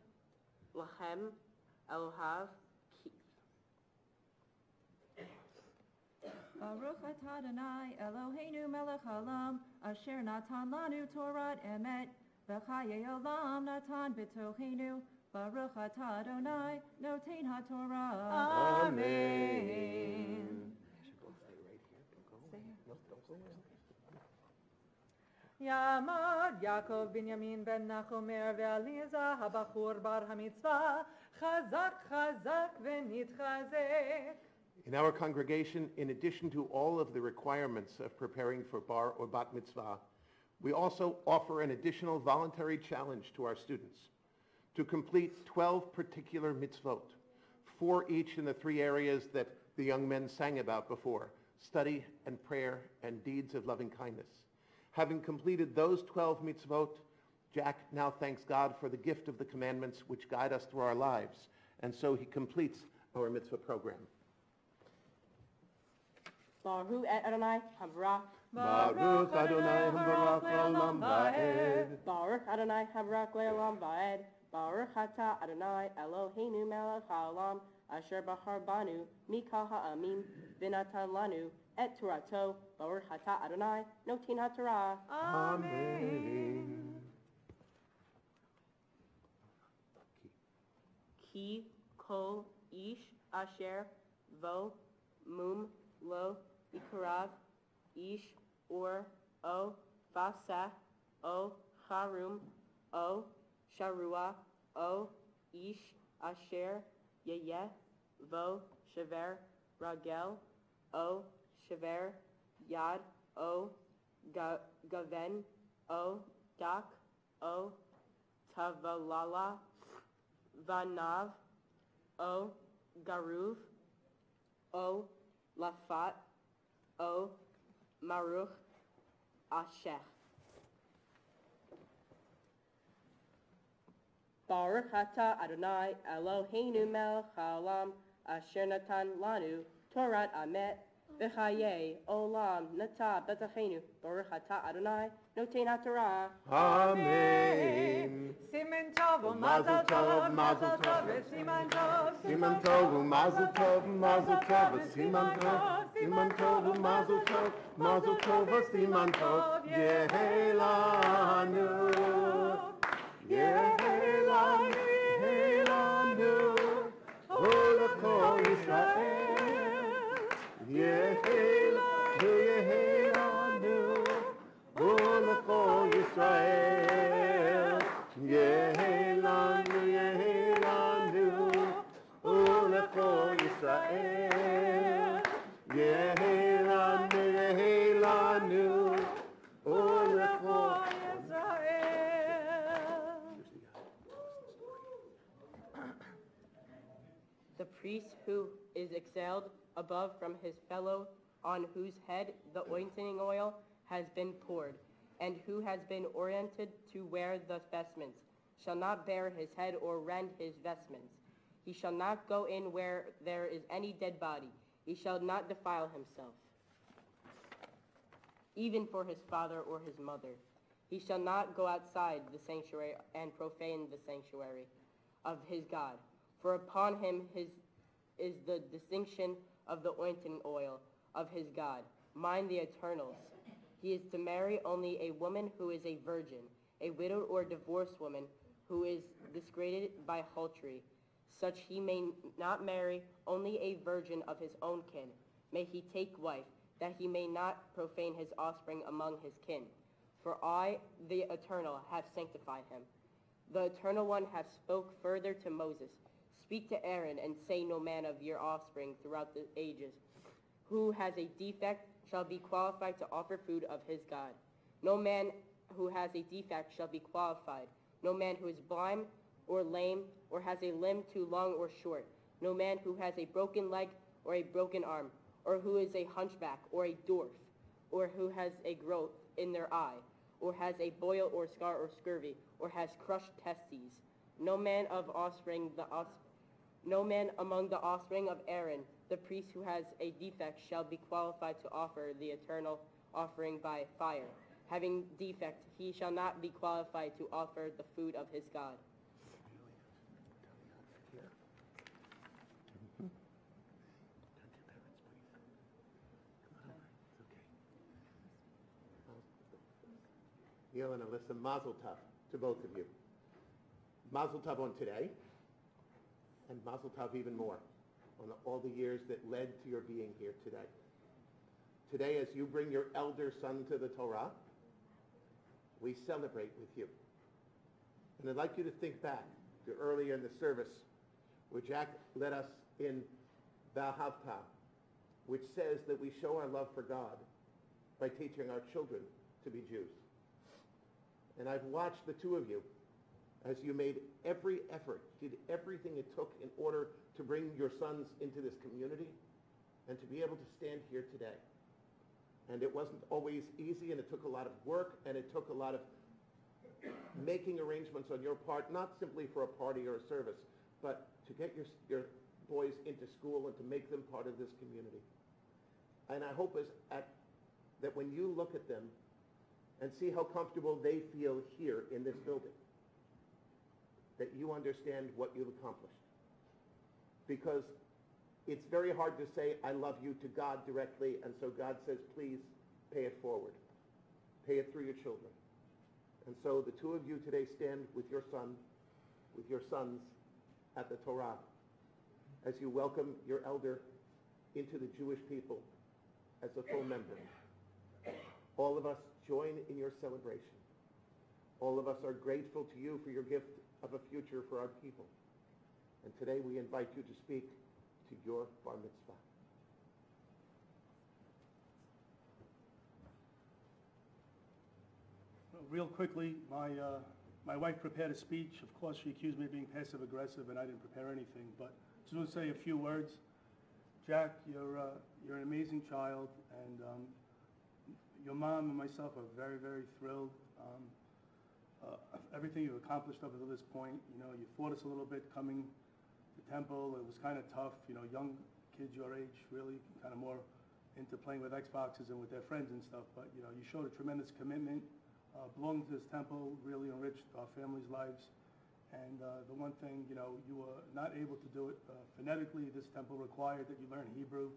Speaker 6: Lahem Elohav
Speaker 9: Baruch atah Adonai Eloheinu melech haolam asher natan lanu Torah emet v'chayei olam natan b'tocheinu. Baruch atah Adonai Notein HaTorah.
Speaker 2: Amen. יעמוד יעקב בנימין בן נחומר ועליזה הבחור בר המצווה חזק חזק ונתחזק.
Speaker 3: In our congregation, in addition to all of the requirements of preparing for bar or bat mitzvah, we also offer an additional voluntary challenge to our students to complete 12 particular mitzvot, 4 each in the 3 areas that the young men sang about before: study and prayer and deeds of loving kindness. Having completed those 12 mitzvot, Jack now thanks God for the gift of the commandments which guide us through our lives, and so he completes our mitzvah program.
Speaker 6: Baruch et Adonai Habarach.
Speaker 3: Baruch Adonai Habarach Le'olam Va'ed.
Speaker 6: Baruch Adonai Habarach Le'olam Va'ed. Baruch Ata Adonai Eloheinu melech haolam asher bahar banu mikol ha'amim v'natan lanu et Torato. Baruch Ata Adonai notin ha'Torah.
Speaker 3: Amen.
Speaker 6: Ki kol ish asher vo mum lo ikarav ish or o fasa o harum o sharua o ish asher yeyeh vo shaver ragel o shaver yad o gaven o dak o tavalala vanav o garuv o lafat o maruch ashech. Baruch Ata Adonai Eloheinu melech haolam asher natan lanu Torat amet v'chayei olam nata b'tachenu. Baruch Ata Adonai noten ha'Torah.
Speaker 3: Amen.
Speaker 2: Siman tov,
Speaker 3: Mazel tov, mazel tov,
Speaker 2: siman tov,
Speaker 3: Siman tov, mazel tov, mazel tov, siman tov, siman tov, mazel tov, siman tov, Yehelanu, Yehelanu, Yehelanu, Olakol Yisrael, Yehelanu, Yehelanu, Olakol Yisrael, Yehelanu, Yehelanu, Olakol Yisrael, Yehelanu, Yehelanu, Olakol
Speaker 6: The priest who is exhaled above from his fellow, on whose head the ointment oil has been poured, and who has been oriented to wear the vestments, shall not bare his head or rend his vestments. He shall not go in where there is any dead body. He shall not defile himself, even for his father or his mother. He shall not go outside the sanctuary and profane the sanctuary of his God. For upon him is the distinction of the ointment oil of his God. Mind the eternals. He is to marry only a woman who is a virgin, a widowed or divorced woman who is disgraded by adultery. Such he may not marry, only a virgin of his own kin. May he take wife, that he may not profane his offspring among his kin. For I, the Eternal, have sanctified him. The Eternal One hath spoke further to Moses. Speak to Aaron, and say, no man of your offspring throughout the ages who has a defect shall be qualified to offer food of his God. No man who has a defect shall be qualified. No man who is blind or lame or has a limb too long or short. No man who has a broken leg or a broken arm, or who is a hunchback or a dwarf, or who has a growth in their eye, or has a boil or scar or scurvy, or has crushed testes. No man among the offspring of Aaron, the priest who has a defect, shall be qualified to offer the eternal offering by fire. Having defect, he shall not be qualified to offer the food of his God.
Speaker 3: Neil and Alyssa, mazel tov to both of you. Mazel tov on today, and mazel tov even more on all the years that led to your being here today. Today, as you bring your elder son to the Torah, we celebrate with you. And I'd like you to think back to earlier in the service where Jack led us in V'ahavta, which says that we show our love for God by teaching our children to be Jews. And I've watched the two of you as you made every effort, did everything it took in order to bring your sons into this community and to be able to stand here today. And it wasn't always easy, and it took a lot of work, and it took a lot of making arrangements on your part, not simply for a party or a service, but to get your boys into school and to make them part of this community. And I hope that when you look at them and see how comfortable they feel here in this building, that you understand what you've accomplished. Because it's very hard to say, I love you to God directly, and so God says, please pay it forward. Pay it through your children. And so the two of you today stand with your sons at the Torah as you welcome your elder into the Jewish people as a full member. All of us join in your celebration. All of us are grateful to you for your gift of a future for our people. And today we invite you to speak to your bar mitzvah.
Speaker 10: Real quickly, my wife prepared a speech. Of course, she accused me of being passive aggressive, and I didn't prepare anything. But just want to say a few words. Jack, you're an amazing child, and your mom and myself are very, very thrilled. Everything you've accomplished up until this point. You know, you fought us a little bit coming to temple. It was kind of tough. You know, young kids your age really kind of more into playing with Xboxes and with their friends and stuff. But you know, you showed a tremendous commitment. Belonging to this temple really enriched our families' lives. And the one thing, you know, you were not able to do it phonetically. This temple required that you learn Hebrew.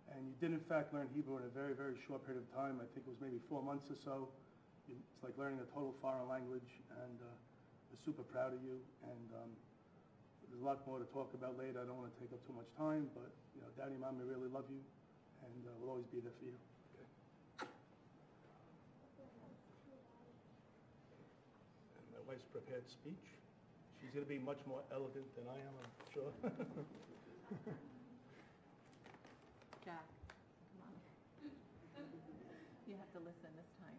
Speaker 10: And you did, in fact, learn Hebrew in a very, very short period of time. I think it was maybe 4 months or so. It's like learning a total foreign language. And we're super proud of you. And there's a lot more to talk about later. I don't want to take up too much time. But, you know, Daddy and Mommy really love you. And we'll always be there for you. Wife's prepared speech. She's going to be much more elegant than I am, I'm sure.
Speaker 9: Jack, come on. You have to listen this time.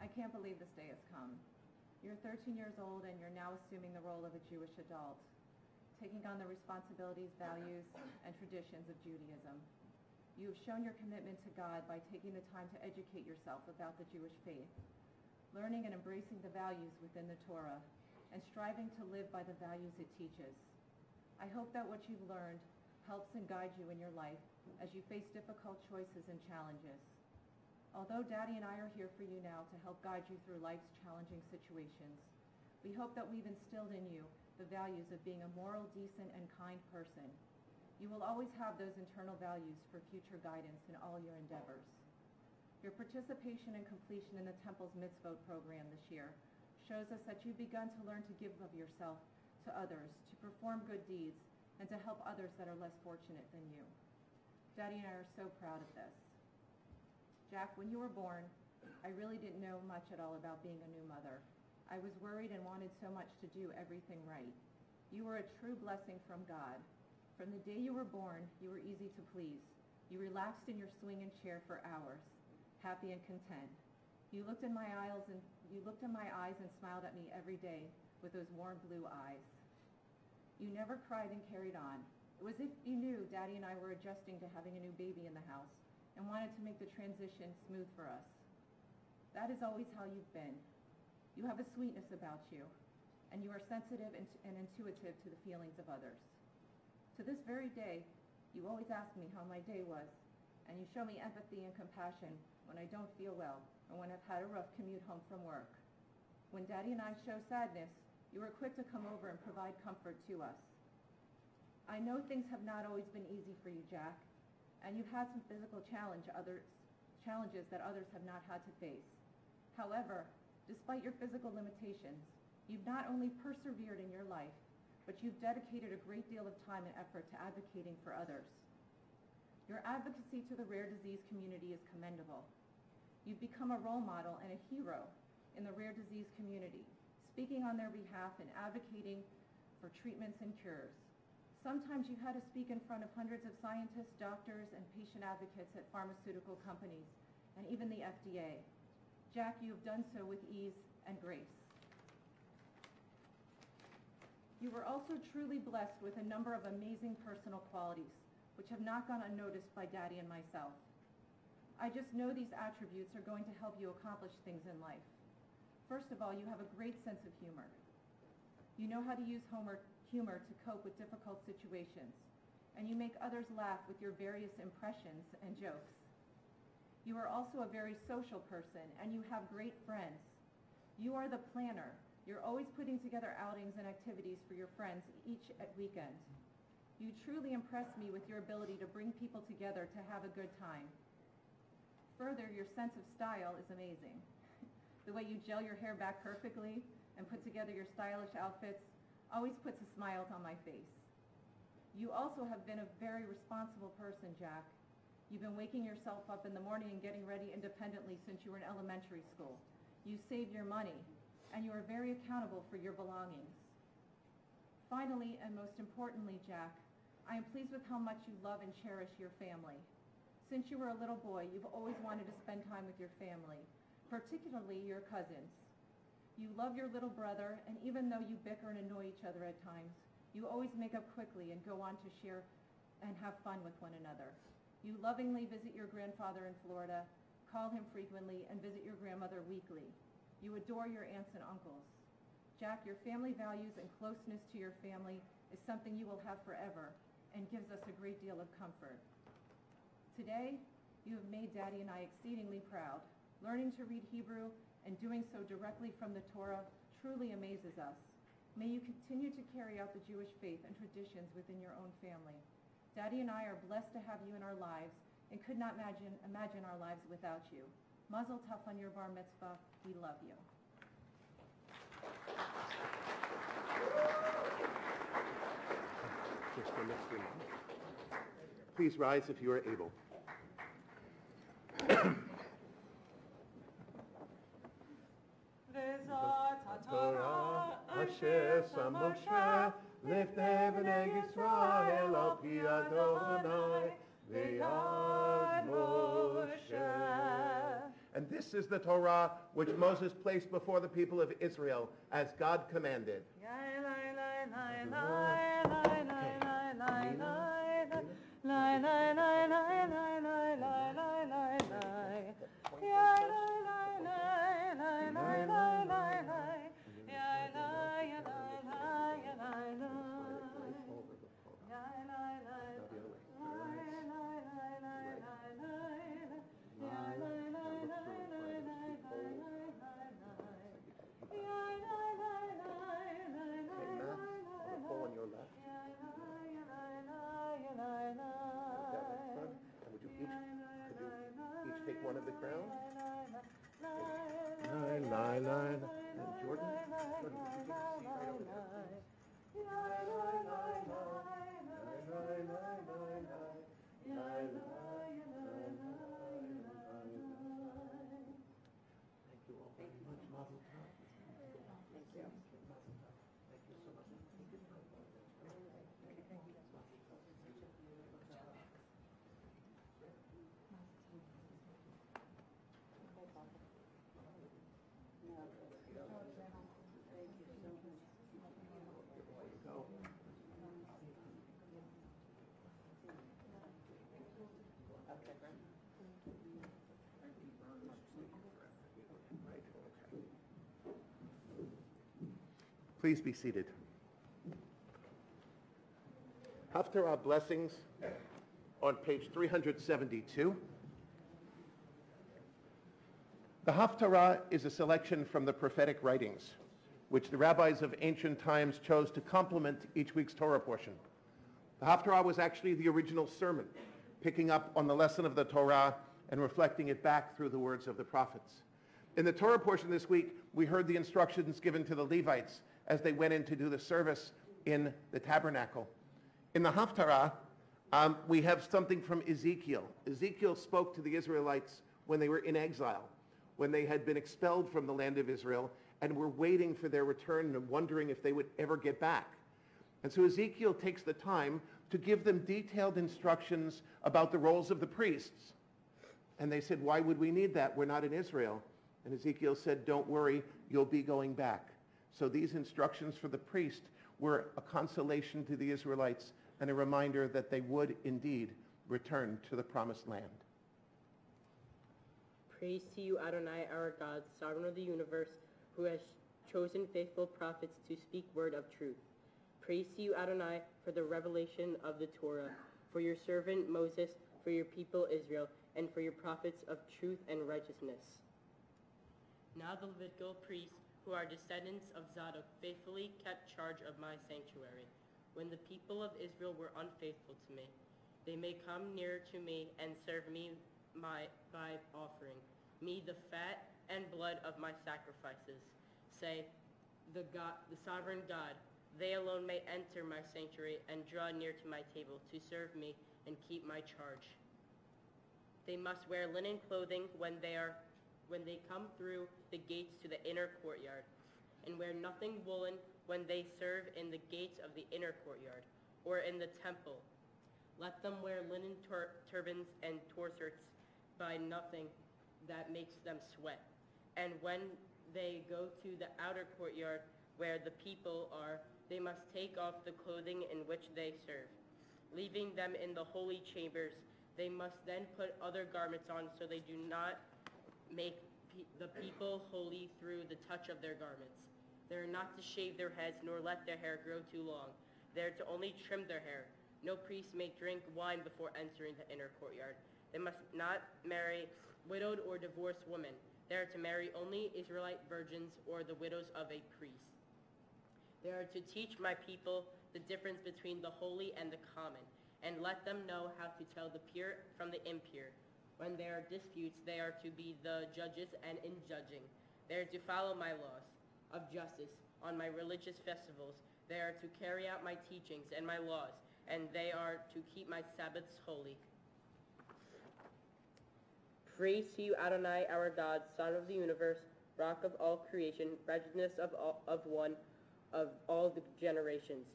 Speaker 9: I can't believe this day has come. You're 13 years old and you're now assuming the role of a Jewish adult, taking on the responsibilities, values, and traditions of Judaism. You have shown your commitment to God by taking the time to educate yourself about the Jewish faith, learning and embracing the values within the Torah, and striving to live by the values it teaches. I hope that what you've learned helps and guides you in your life as you face difficult choices and challenges. Although Daddy and I are here for you now to help guide you through life's challenging situations, we hope that we've instilled in you the values of being a moral, decent, and kind person. You will always have those internal values for future guidance in all your endeavors. Your participation and completion in the Temple's Mitzvot program this year shows us that you've begun to learn to give of yourself to others, to perform good deeds, and to help others that are less fortunate than you. Daddy and I are so proud of this. Jack, when you were born, I really didn't know much at all about being a new mother. I was worried and wanted so much to do everything right. You were a true blessing from God. From the day you were born, you were easy to please. You relaxed in your swinging chair for hours, happy and content. You looked in my eyes and smiled at me every day with those warm blue eyes. You never cried and carried on. It was as if you knew Daddy and I were adjusting to having a new baby in the house and wanted to make the transition smooth for us. That is always how you've been. You have a sweetness about you, and you are sensitive and intuitive to the feelings of others. To this very day, you always ask me how my day was, and you show me empathy and compassion when I don't feel well or when I've had a rough commute home from work. When Daddy and I show sadness, you are quick to come over and provide comfort to us. I know things have not always been easy for you, Jack, and you've had some physical challenges that others have not had to face. However, despite your physical limitations, you've not only persevered in your life, but you've dedicated a great deal of time and effort to advocating for others. Your advocacy to the rare disease community is commendable. You've become a role model and a hero in the rare disease community, speaking on their behalf and advocating for treatments and cures. Sometimes you had to speak in front of hundreds of scientists, doctors, and patient advocates at pharmaceutical companies, and even the FDA. Jack, you have done so with ease and grace. You were also truly blessed with a number of amazing personal qualities, which have not gone unnoticed by Daddy and myself. I just know these attributes are going to help you accomplish things in life. First of all, you have a great sense of humor. You know how to use humor to cope with difficult situations, and you make others laugh with your various impressions and jokes. You are also a very social person, and you have great friends. You are the planner. You're always putting together outings and activities for your friends each weekend. You truly impress me with your ability to bring people together to have a good time. Further, your sense of style is amazing. The way you gel your hair back perfectly and put together your stylish outfits always puts a smile on my face. You also have been a very responsible person, Jack. You've been waking yourself up in the morning and getting ready independently since you were in elementary school. You save your money, and you are very accountable for your belongings. Finally, and most importantly, Jack, I am pleased with how much you love and cherish your family. Since you were a little boy, you've always wanted to spend time with your family, particularly your cousins. You love your little brother, and even though you bicker and annoy each other at times, you always make up quickly and go on to share and have fun with one another. You lovingly visit your grandfather in Florida, call him frequently, and visit your grandmother weekly. You adore your aunts and uncles. Jack, your family values and closeness to your family is something you will have forever and gives us a great deal of comfort. Today, you have made Daddy and I exceedingly proud. Learning to read Hebrew and doing so directly from the Torah truly amazes us. May you continue to carry out the Jewish faith and traditions within your own family. Daddy and I are blessed to have you in our lives and could not imagine our lives without you. Mazel tov on your bar mitzvah. We love you.
Speaker 3: Please rise if you are able. Torah asher sam Moshe lifnei bnei Yisrael al pi Adonai v'yad Moshe. And this is the Torah which Moses placed before the people of Israel as God commanded. Take one of the crowns. And Jordan, would you take a seat right over there? Thank you all very much. Mazel tov. Thank you. Mazel tov. Thank you so much. Please be seated. Haftarah blessings on page 372. The Haftarah is a selection from the prophetic writings, which the rabbis of ancient times chose to complement each week's Torah portion. The Haftarah was actually the original sermon, picking up on the lesson of the Torah and reflecting it back through the words of the prophets. In the Torah portion this week, we heard the instructions given to the Levites as they went in to do the service in the tabernacle. In the Haftarah, we have something from Ezekiel. Ezekiel spoke to the Israelites when they were in exile, when they had been expelled from the land of Israel and were waiting for their return and wondering if they would ever get back. And so Ezekiel takes the time to give them detailed instructions about the roles of the priests. And they said, why would we need that? We're not in Israel. And Ezekiel said, don't worry, you'll be going back. So these instructions for the priest were a consolation to the Israelites and a reminder that they would indeed return to the promised land.
Speaker 6: Praise to you, Adonai, our God, sovereign of the universe, who has chosen faithful prophets to speak word of truth. Praise to you, Adonai, for the revelation of the Torah, for your servant Moses, for your people Israel, and for your prophets of truth and righteousness. Now the Levitical priests, who are descendants of Zadok, faithfully kept charge of my sanctuary. When the people of Israel were unfaithful to me, they may come near to me and serve me by offering me the fat and blood of my sacrifices. Say, the sovereign God, they alone may enter my sanctuary and draw near to my table to serve me and keep my charge. They must wear linen clothing when they come through the gates to the inner courtyard, and wear nothing woolen when they serve in the gates of the inner courtyard or in the temple. Let them wear linen turbans and torserets by nothing that makes them sweat. And when they go to the outer courtyard where the people are, they must take off the clothing in which they serve. Leaving them in the holy chambers, they must then put other garments on so they do not make the people holy through the touch of their garments. They are not to shave their heads nor let their hair grow too long. They are to only trim their hair. No priest may drink wine before entering the inner courtyard. They must not marry widowed or divorced women. They are to marry only Israelite virgins or the widows of a priest. They are to teach my people the difference between the holy and the common, and let them know how to tell the pure from the impure. When there are disputes, they are to be the judges, and in judging, they are to follow my laws of justice. On my religious festivals, they are to carry out my teachings and my laws, and they are to keep my Sabbaths holy. Praise to you, Adonai, our God, Son of the universe, Rock of all creation, righteousness of one of all the generations,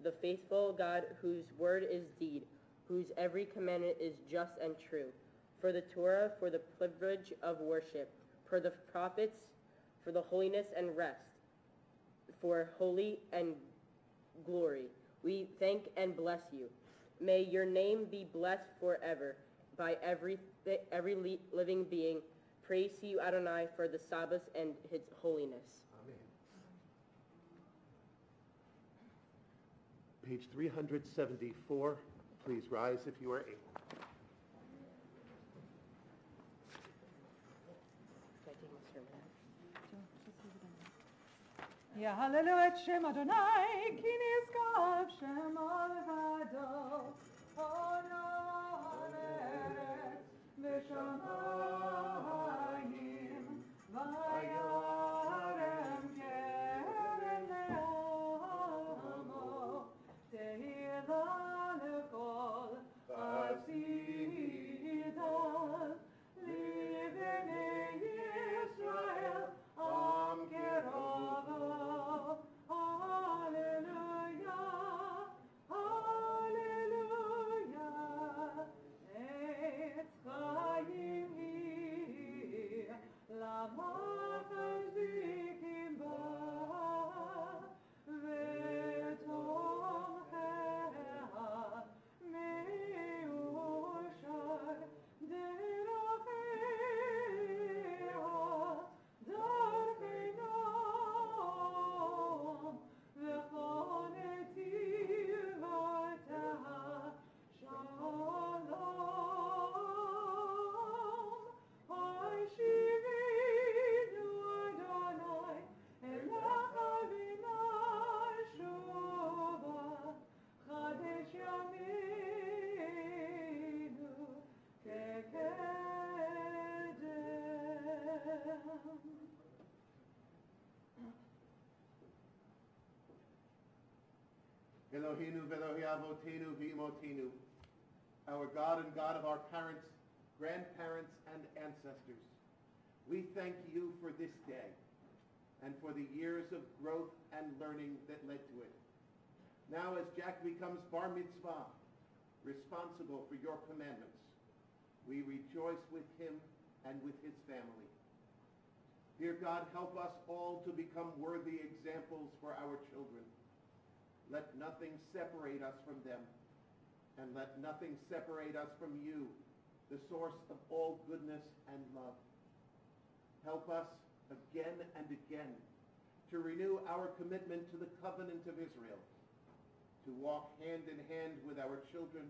Speaker 6: the faithful God whose word is deed, whose every commandment is just and true. For the Torah, for the privilege of worship, for the prophets, for the holiness and rest, for holy and glory. We thank and bless you. May your name be blessed forever by every living being. Praise to you, Adonai, for the Sabbath and its holiness.
Speaker 3: Amen. Page 374. Please rise if you are able.
Speaker 2: Yahalelu et Shem Adonai, ki nizkav Shem Alvado, Olam eretz v'shamayim, vayarem keren le'amo, tehila lekol asidal, libnei Yisrael, am kerova. Hallelujah, hallelujah, etz chayim hi, lamach hazdikim ba, v'tomcheha meushar derocheha, darchei nom, v'chol netivotah shalom. Hashivinu Adonai elach avina shuva, chadesh yameinu kekedem.
Speaker 3: Eloheinu v'Elohe Avotenu v'Imotenu, our God and God of our parents, grandparents, and ancestors, we thank you for this day and for the years of growth and learning that led to it. Now as Jack becomes bar mitzvah, responsible for your commandments, we rejoice with him and with his family. Dear God, help us all to become worthy examples for our children. Let nothing separate us from them, and let nothing separate us from you, the source of all goodness and love. Help us again and again to renew our commitment to the covenant of Israel, to walk hand in hand with our children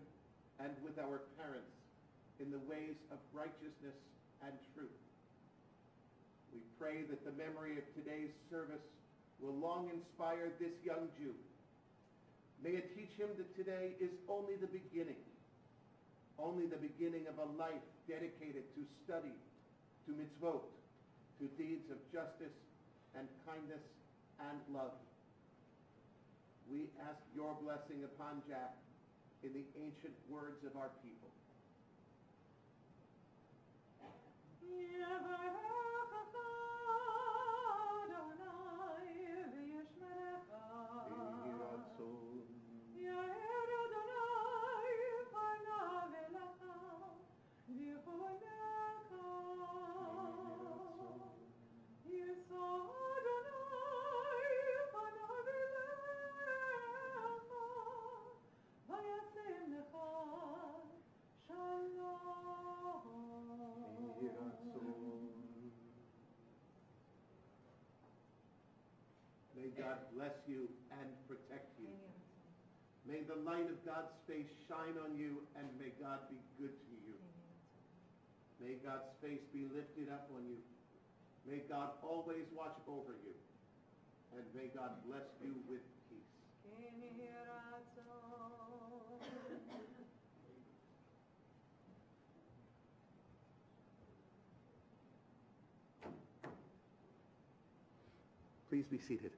Speaker 3: and with our parents in the ways of righteousness and truth. We pray that the memory of today's service will long inspire this young Jew. May it teach him that today is only the beginning of a life dedicated to study, to mitzvot, to deeds of justice and kindness and love. We ask your blessing upon Jack in the ancient words of our people. May God bless you and protect you. May the light of God's face shine on you, and may God be good to you. May God's face be lifted up on you. May God always watch over you, and may God bless you with peace. Please be seated.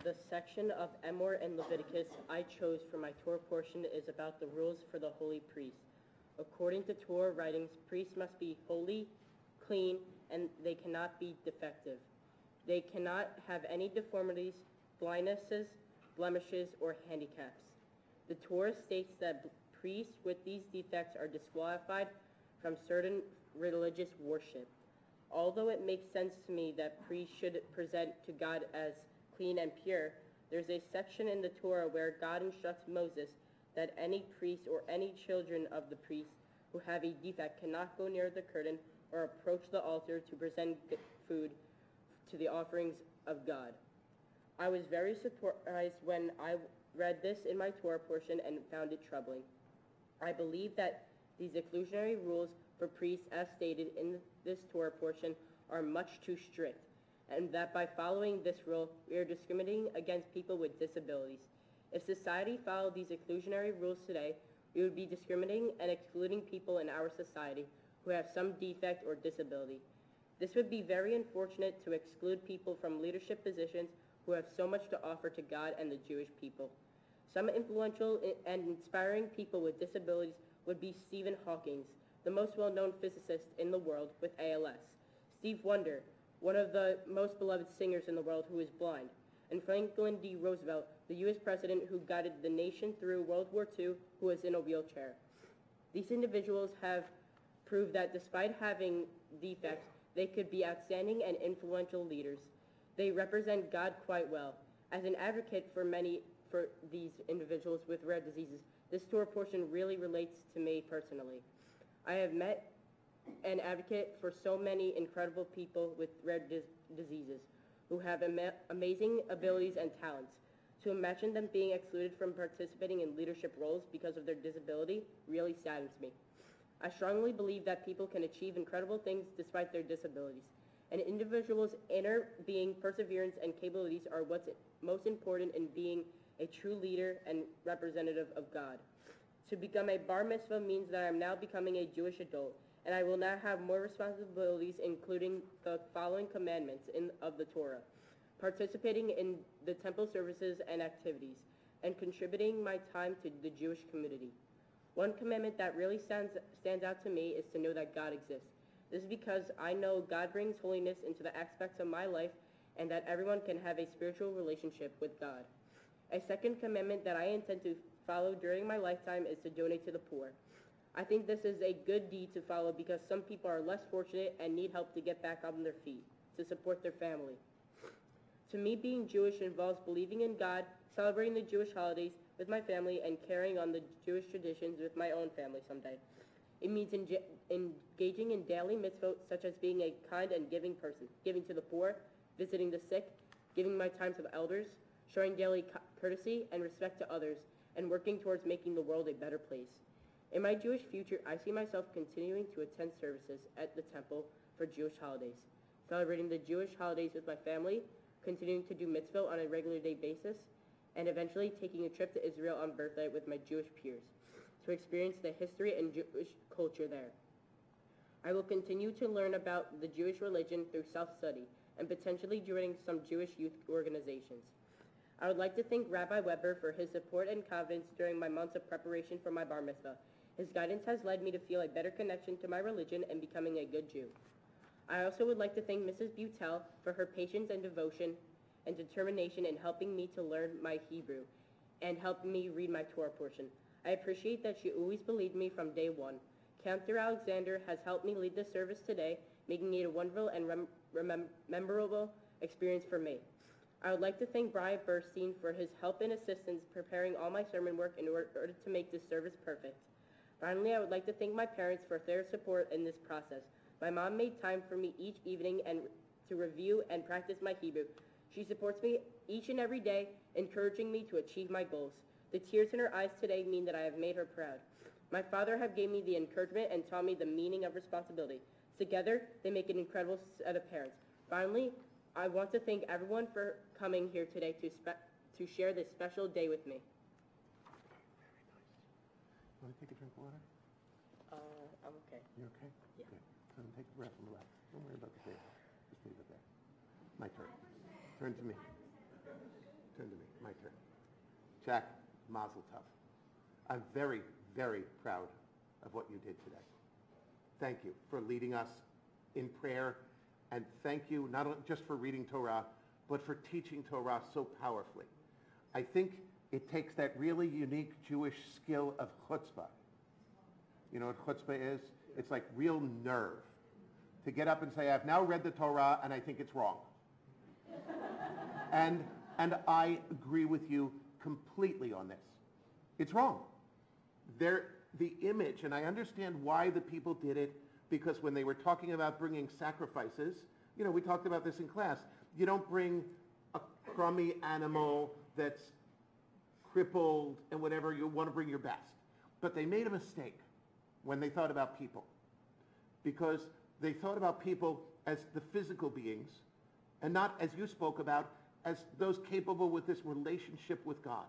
Speaker 6: The section of Emor and Leviticus I chose for my Torah portion is about the rules for the holy priest. According to Torah writings, priests must be holy, clean, and they cannot be defective. They cannot have any deformities, blindnesses, blemishes, or handicaps. The Torah states that priests with these defects are disqualified from certain religious worship. Although it makes sense to me that priests should present to God as clean and pure, there's a section in the Torah where God instructs Moses that any priest or any children of the priest who have a defect cannot go near the curtain or approach the altar to present food to the offerings of God. I was very surprised when I read this in my Torah portion and found it troubling. I believe that these exclusionary rules for priests as stated in this Torah portion are much too strict, and that by following this rule, we are discriminating against people with disabilities. If society followed these exclusionary rules today, we would be discriminating and excluding people in our society who have some defect or disability. This would be very unfortunate to exclude people from leadership positions who have so much to offer to God and the Jewish people. Some influential and inspiring people with disabilities would be Stephen Hawking, the most well-known physicist in the world with ALS, Steve Wonder, one of the most beloved singers in the world who is blind, and Franklin D. Roosevelt, the U.S. president who guided the nation through World War II, who was in a wheelchair. These individuals have proved that despite having defects, they could be outstanding and influential leaders. They represent God quite well. As an advocate for these individuals with rare diseases, this Torah portion really relates to me personally. I have met and advocate for so many incredible people with rare diseases who have amazing abilities and talents. To imagine them being excluded from participating in leadership roles because of their disability really saddens me. I strongly believe that people can achieve incredible things despite their disabilities. An individual's inner being, perseverance, and capabilities are what's most important in being a true leader and representative of God. To become a bar mitzvah means that I am now becoming a Jewish adult, and I will now have more responsibilities, including the following commandments of the Torah: participating in the temple services and activities, and contributing my time to the Jewish community. One commandment that really stands out to me is to know that God exists. This is because I know God brings holiness into the aspects of my life and that everyone can have a spiritual relationship with God. A second commandment that I intend to follow during my lifetime is to donate to the poor. I think this is a good deed to follow because some people are less fortunate and need help to get back on their feet, to support their family. To me, being Jewish involves believing in God, celebrating the Jewish holidays with my family, and carrying on the Jewish traditions with my own family someday. It means engaging in daily mitzvot, such as being a kind and giving person, giving to the poor, visiting the sick, giving my time to the elders, showing daily courtesy and respect to others, and working towards making the world a better place. In my Jewish future, I see myself continuing to attend services at the temple for Jewish holidays, celebrating the Jewish holidays with my family, continuing to do mitzvot on a regular day basis, and eventually taking a trip to Israel on birthday with my Jewish peers to experience the history and Jewish culture there. I will continue to learn about the Jewish religion through self-study and potentially joining some Jewish youth organizations. I would like to thank Rabbi Weber for his support and confidence during my months of preparation for my bar mitzvah. His guidance has led me to feel a better connection to my religion and becoming a good Jew. I also would like to thank Mrs. Butel for her patience and devotion and determination in helping me to learn my Hebrew and help me read my Torah portion. I appreciate that she always believed me from day one. Counselor Alexander has helped me lead the service today, making it a wonderful and memorable experience for me. I would like to thank Brian Burstein for his help and assistance preparing all my sermon work in order to make this service perfect. Finally, I would like to thank my parents for their support in this process. My mom made time for me each evening and to review and practice my Hebrew. She supports me each and every day, encouraging me to achieve my goals. The tears in her eyes today mean that I have made her proud. My father have gave me the encouragement and taught me the meaning of responsibility. Together, they make an incredible set of parents. Finally, I want to thank everyone for coming here today to share this special day with me.
Speaker 3: You want to take a drink of water?
Speaker 6: I'm okay.
Speaker 3: You okay?
Speaker 6: Yeah.
Speaker 3: Good. Come take a breath and relax. Don't worry about the table. Just leave it there. My turn. Turn to me. Turn to me. My turn. Jack, mazel tov. I'm very, very proud of what you did today. Thank you for leading us in prayer, and thank you not just for reading Torah, but for teaching Torah so powerfully. I think it takes that really unique Jewish skill of chutzpah. You know what chutzpah is? It's like real nerve to get up and say, I've now read the Torah and I think it's wrong. and I agree with you completely on this. It's wrong. The image, and I understand why the people did it, because when they were talking about bringing sacrifices, you know, we talked about this in class, you don't bring a crummy animal that's crippled and whatever, you want to bring your best. But they made a mistake when they thought about people, because they thought about people as the physical beings and not, as you spoke about, as those capable with this relationship with God.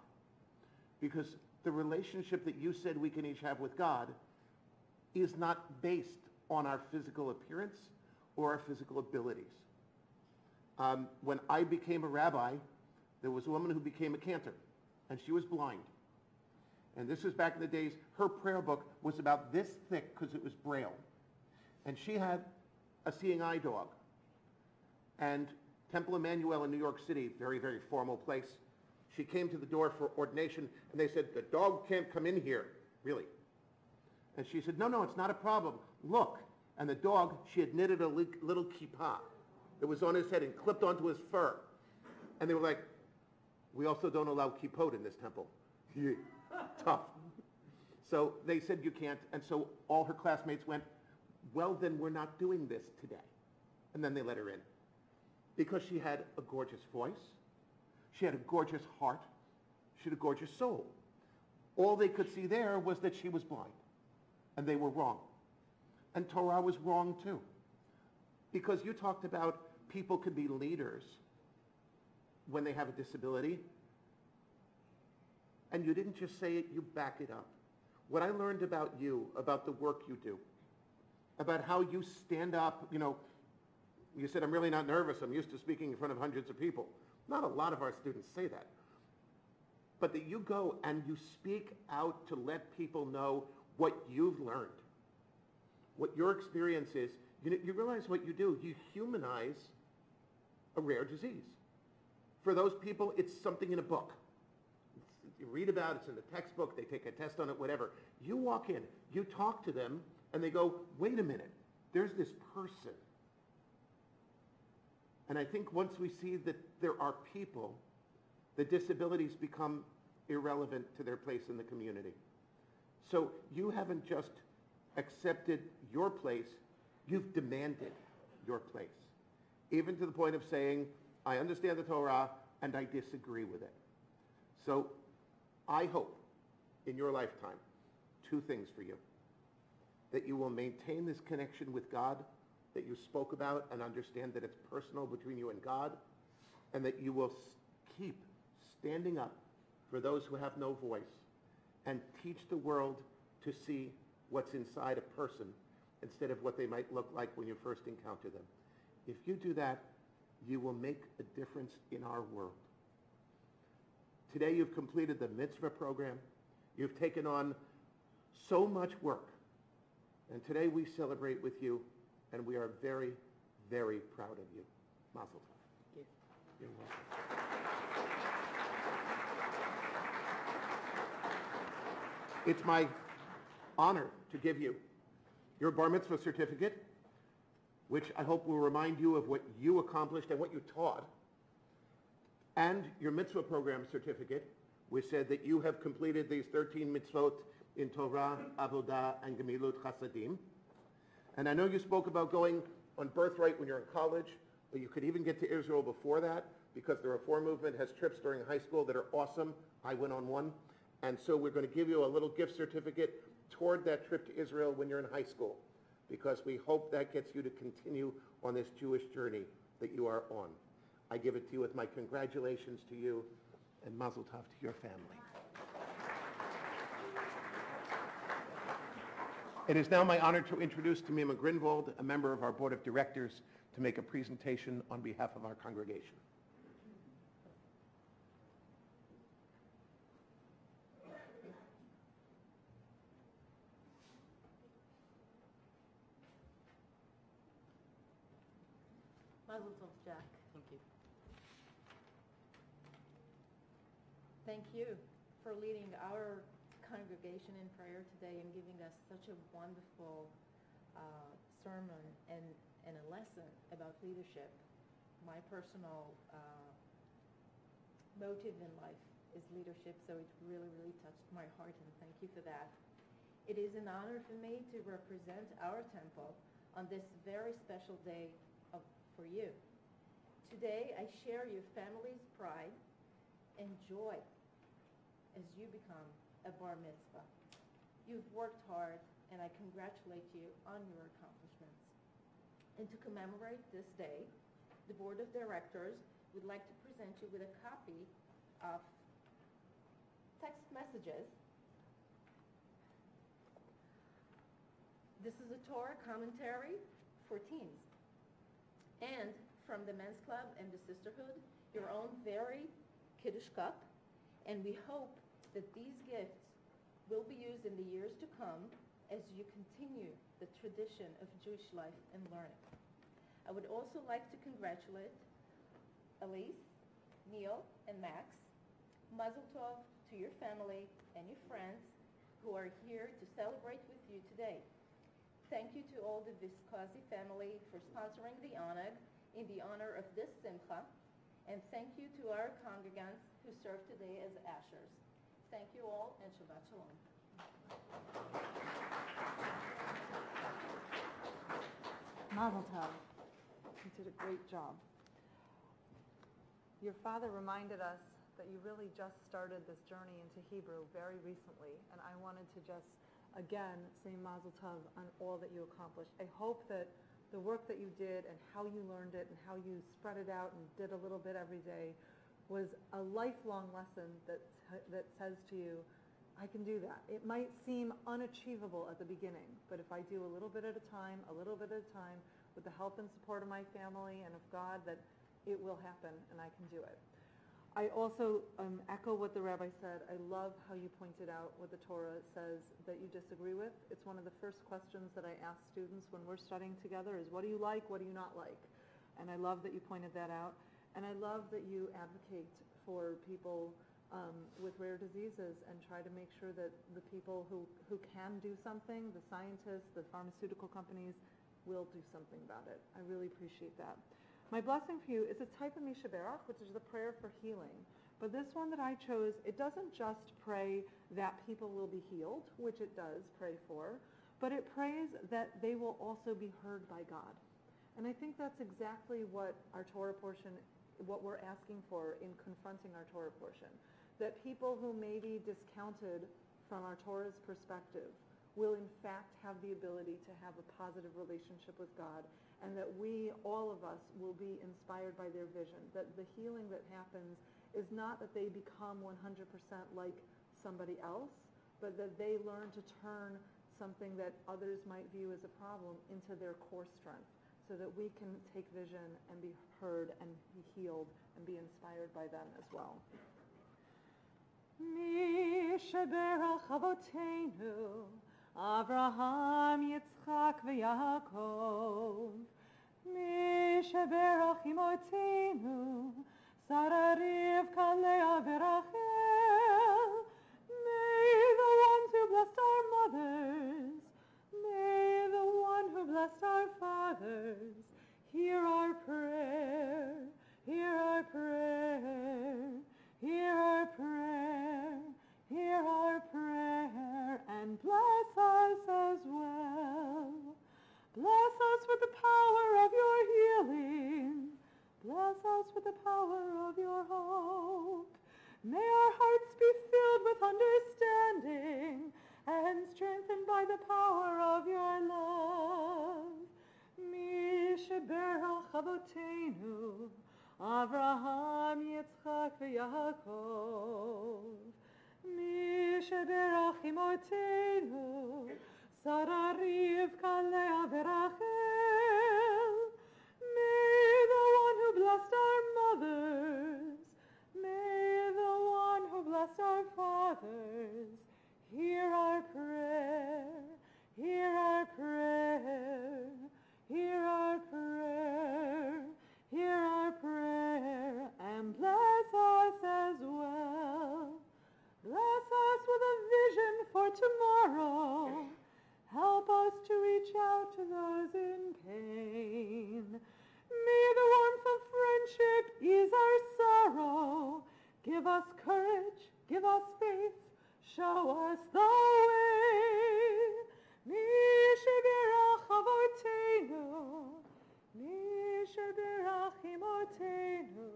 Speaker 3: Because the relationship that you said we can each have with God is not based on our physical appearance or our physical abilities. When I became a rabbi, there was a woman who became a cantor, and she was blind. And this was back in the days, her prayer book was about this thick because it was Braille. And she had a seeing eye dog. And Temple Emmanuel in New York City, very, very formal place, she came to the door for ordination, and they said, the dog can't come in here, really. And she said, no, it's not a problem. Look. And the dog, she had knitted a little kippah that was on his head and clipped onto his fur. And they were like, we also don't allow kippot in this temple. Tough. So they said you can't, and so all her classmates went, well, then we're not doing this today. And then they let her in. Because she had a gorgeous voice, she had a gorgeous heart, she had a gorgeous soul. All they could see there was that she was blind, and they were wrong. And Torah was wrong too. Because you talked about people could be leaders when they have a disability, and you didn't just say it, you back it up. What I learned about you, about the work you do, about how you stand up, you know, you said, I'm really not nervous, I'm used to speaking in front of hundreds of people. Not a lot of our students say that. But that you go and you speak out to let people know what you've learned, what your experience is. You realize what you do. You humanize a rare disease. For those people, it's something in a book. you read about it, it's in the textbook, they take a test on it, whatever. You walk in, you talk to them, and they go, wait a minute, there's this person. And I think once we see that there are people, the disabilities become irrelevant to their place in the community. So you haven't just accepted your place, you've demanded your place. Even to the point of saying, I understand the Torah and I disagree with it. So I hope in your lifetime, two things for you. That you will maintain this connection with God that you spoke about and understand that it's personal between you and God, and that you will keep standing up for those who have no voice and teach the world to see what's inside a person instead of what they might look like when you first encounter them. If you do that, you will make a difference in our world. Today you've completed the mitzvah program. You've taken on so much work. And today we celebrate with you, and we are very, very proud of you. Mazel tov.
Speaker 6: Thank you.
Speaker 3: You're welcome. It's my honor to give you your bar mitzvah certificate, which I hope will remind you of what you accomplished and what you taught, and your mitzvah program certificate, which said that you have completed these 13 mitzvot in Torah, Avodah, and Gemilut Chasadim. And I know you spoke about going on birthright when you're in college, but you could even get to Israel before that, because the Reform movement has trips during high school that are awesome. I went on one. And so we're going to give you a little gift certificate toward that trip to Israel when you're in high school, because we hope that gets you to continue on this Jewish journey that you are on. I give it to you with my congratulations to you and mazel tov to your family. It is now my honor to introduce Tamima Grinwald, a member of our board of directors, to make a presentation on behalf of our congregation.
Speaker 11: Mazel tov, Jack.
Speaker 6: Thank you.
Speaker 11: Thank you for leading our congregation in prayer today and giving us such a wonderful sermon and a lesson about leadership. My personal motive in life is leadership, so it really, really touched my heart, and thank you for that. It is an honor for me to represent our temple on this very special day for you. Today, I share your family's pride and joy as you become a bar mitzvah. You've worked hard, and I congratulate you on your accomplishments. And to commemorate this day, the board of directors would like to present you with a copy of text messages. This is a Torah commentary for teens. And from the Men's Club and the Sisterhood, your own very Kiddush cup. And we hope that these gifts will be used in the years to come as you continue the tradition of Jewish life and learning. I would also like to congratulate Elise, Neil, and Max. Mazel tov to your family and your friends who are here to celebrate with you today. Thank you to all the Viscosi family for sponsoring the oneg in the honor of this simcha, and thank you to our congregants who serve today as ashers. Thank you all, and Shabbat Shalom.
Speaker 2: Mazel tov. You did a great job. Your father reminded us that you really just started this journey into Hebrew very recently, and I wanted to just again say Mazel tov on all that you accomplished. I hope that the work that you did and how you learned it and how you spread it out and did a little bit every day was a lifelong lesson that says to you, I can do that. It might seem unachievable at the beginning, but if I do a little bit at a time, with the help and support of my family and of God, that it will happen and I can do it. I also echo what the rabbi said. I love how you pointed out what the Torah says that you disagree with. It's one of the first questions that I ask students when we're studying together is, what do you like, what do you not like? And I love that you pointed that out. And I love that you advocate for people with rare diseases and try to make sure that the people who can do something, the scientists, the pharmaceutical companies, will do something about it. I really appreciate that. My blessing for you is a type of Misha Berach, which is the prayer for healing. But this one that I chose, it doesn't just pray that people will be healed, which it does pray for, but it prays that they will also be heard by God. And I think that's exactly what our Torah portion, what we're asking for in confronting our Torah portion. That people who may be discounted from our Torah's perspective will in fact have the ability to have a positive relationship with God, and that we, all of us, will be inspired by their vision. That the healing that happens is not that they become 100% like somebody else, but that they learn to turn something that others might view as a problem into their core strength, so that we can take vision and be heard and be healed and be inspired by them as well. Misha Berach Avoteinu, Avraham, Yitzchak, v'Yaakov. Misha Berach Imoteinu, Sarah, Rivka, Leah, v'Rachel. May the ones who blessed our mothers, may the one who blessed our fathers, hear our prayer, hear our prayer, hear our prayer, hear our prayer, and bless us as well. Bless us with the power of your healing. Bless us with the power of your hope. May our hearts be filled with understanding and strengthened by the power of your love. Misha Berach Avoteinu, Avraham, Yitzchak, v'Yaakov. Misha Berach Imoteinu, Sarah, Rivka, Leah, v'Rachel. May the one who blessed our mothers, may the one who blessed our fathers, hear our prayer, hear our prayer, hear our prayer, hear our prayer, and bless us as well. Bless us with a vision for tomorrow. Help us to reach out to those in pain. May the warmth of friendship ease our sorrow. Give us courage, give us faith, show us the way. Misha Berach Avoteinu, Misha Berach Imoteinu.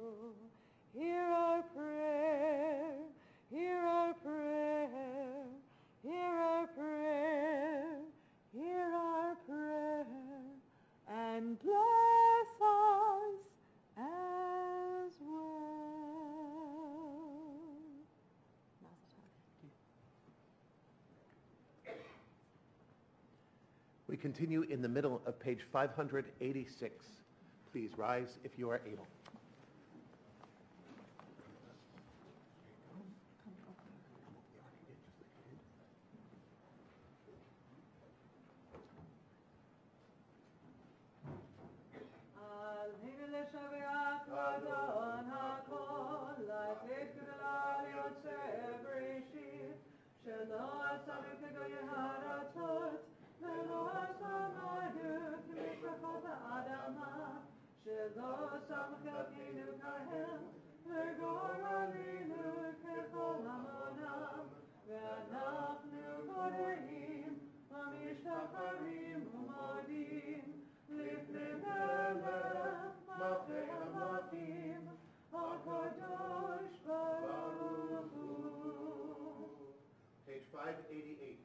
Speaker 2: Hear our prayer, hear our prayer, hear our prayer, hear our prayer, and bless us as well.
Speaker 3: We continue in the middle of page 586. Please rise if you are able. Page 588.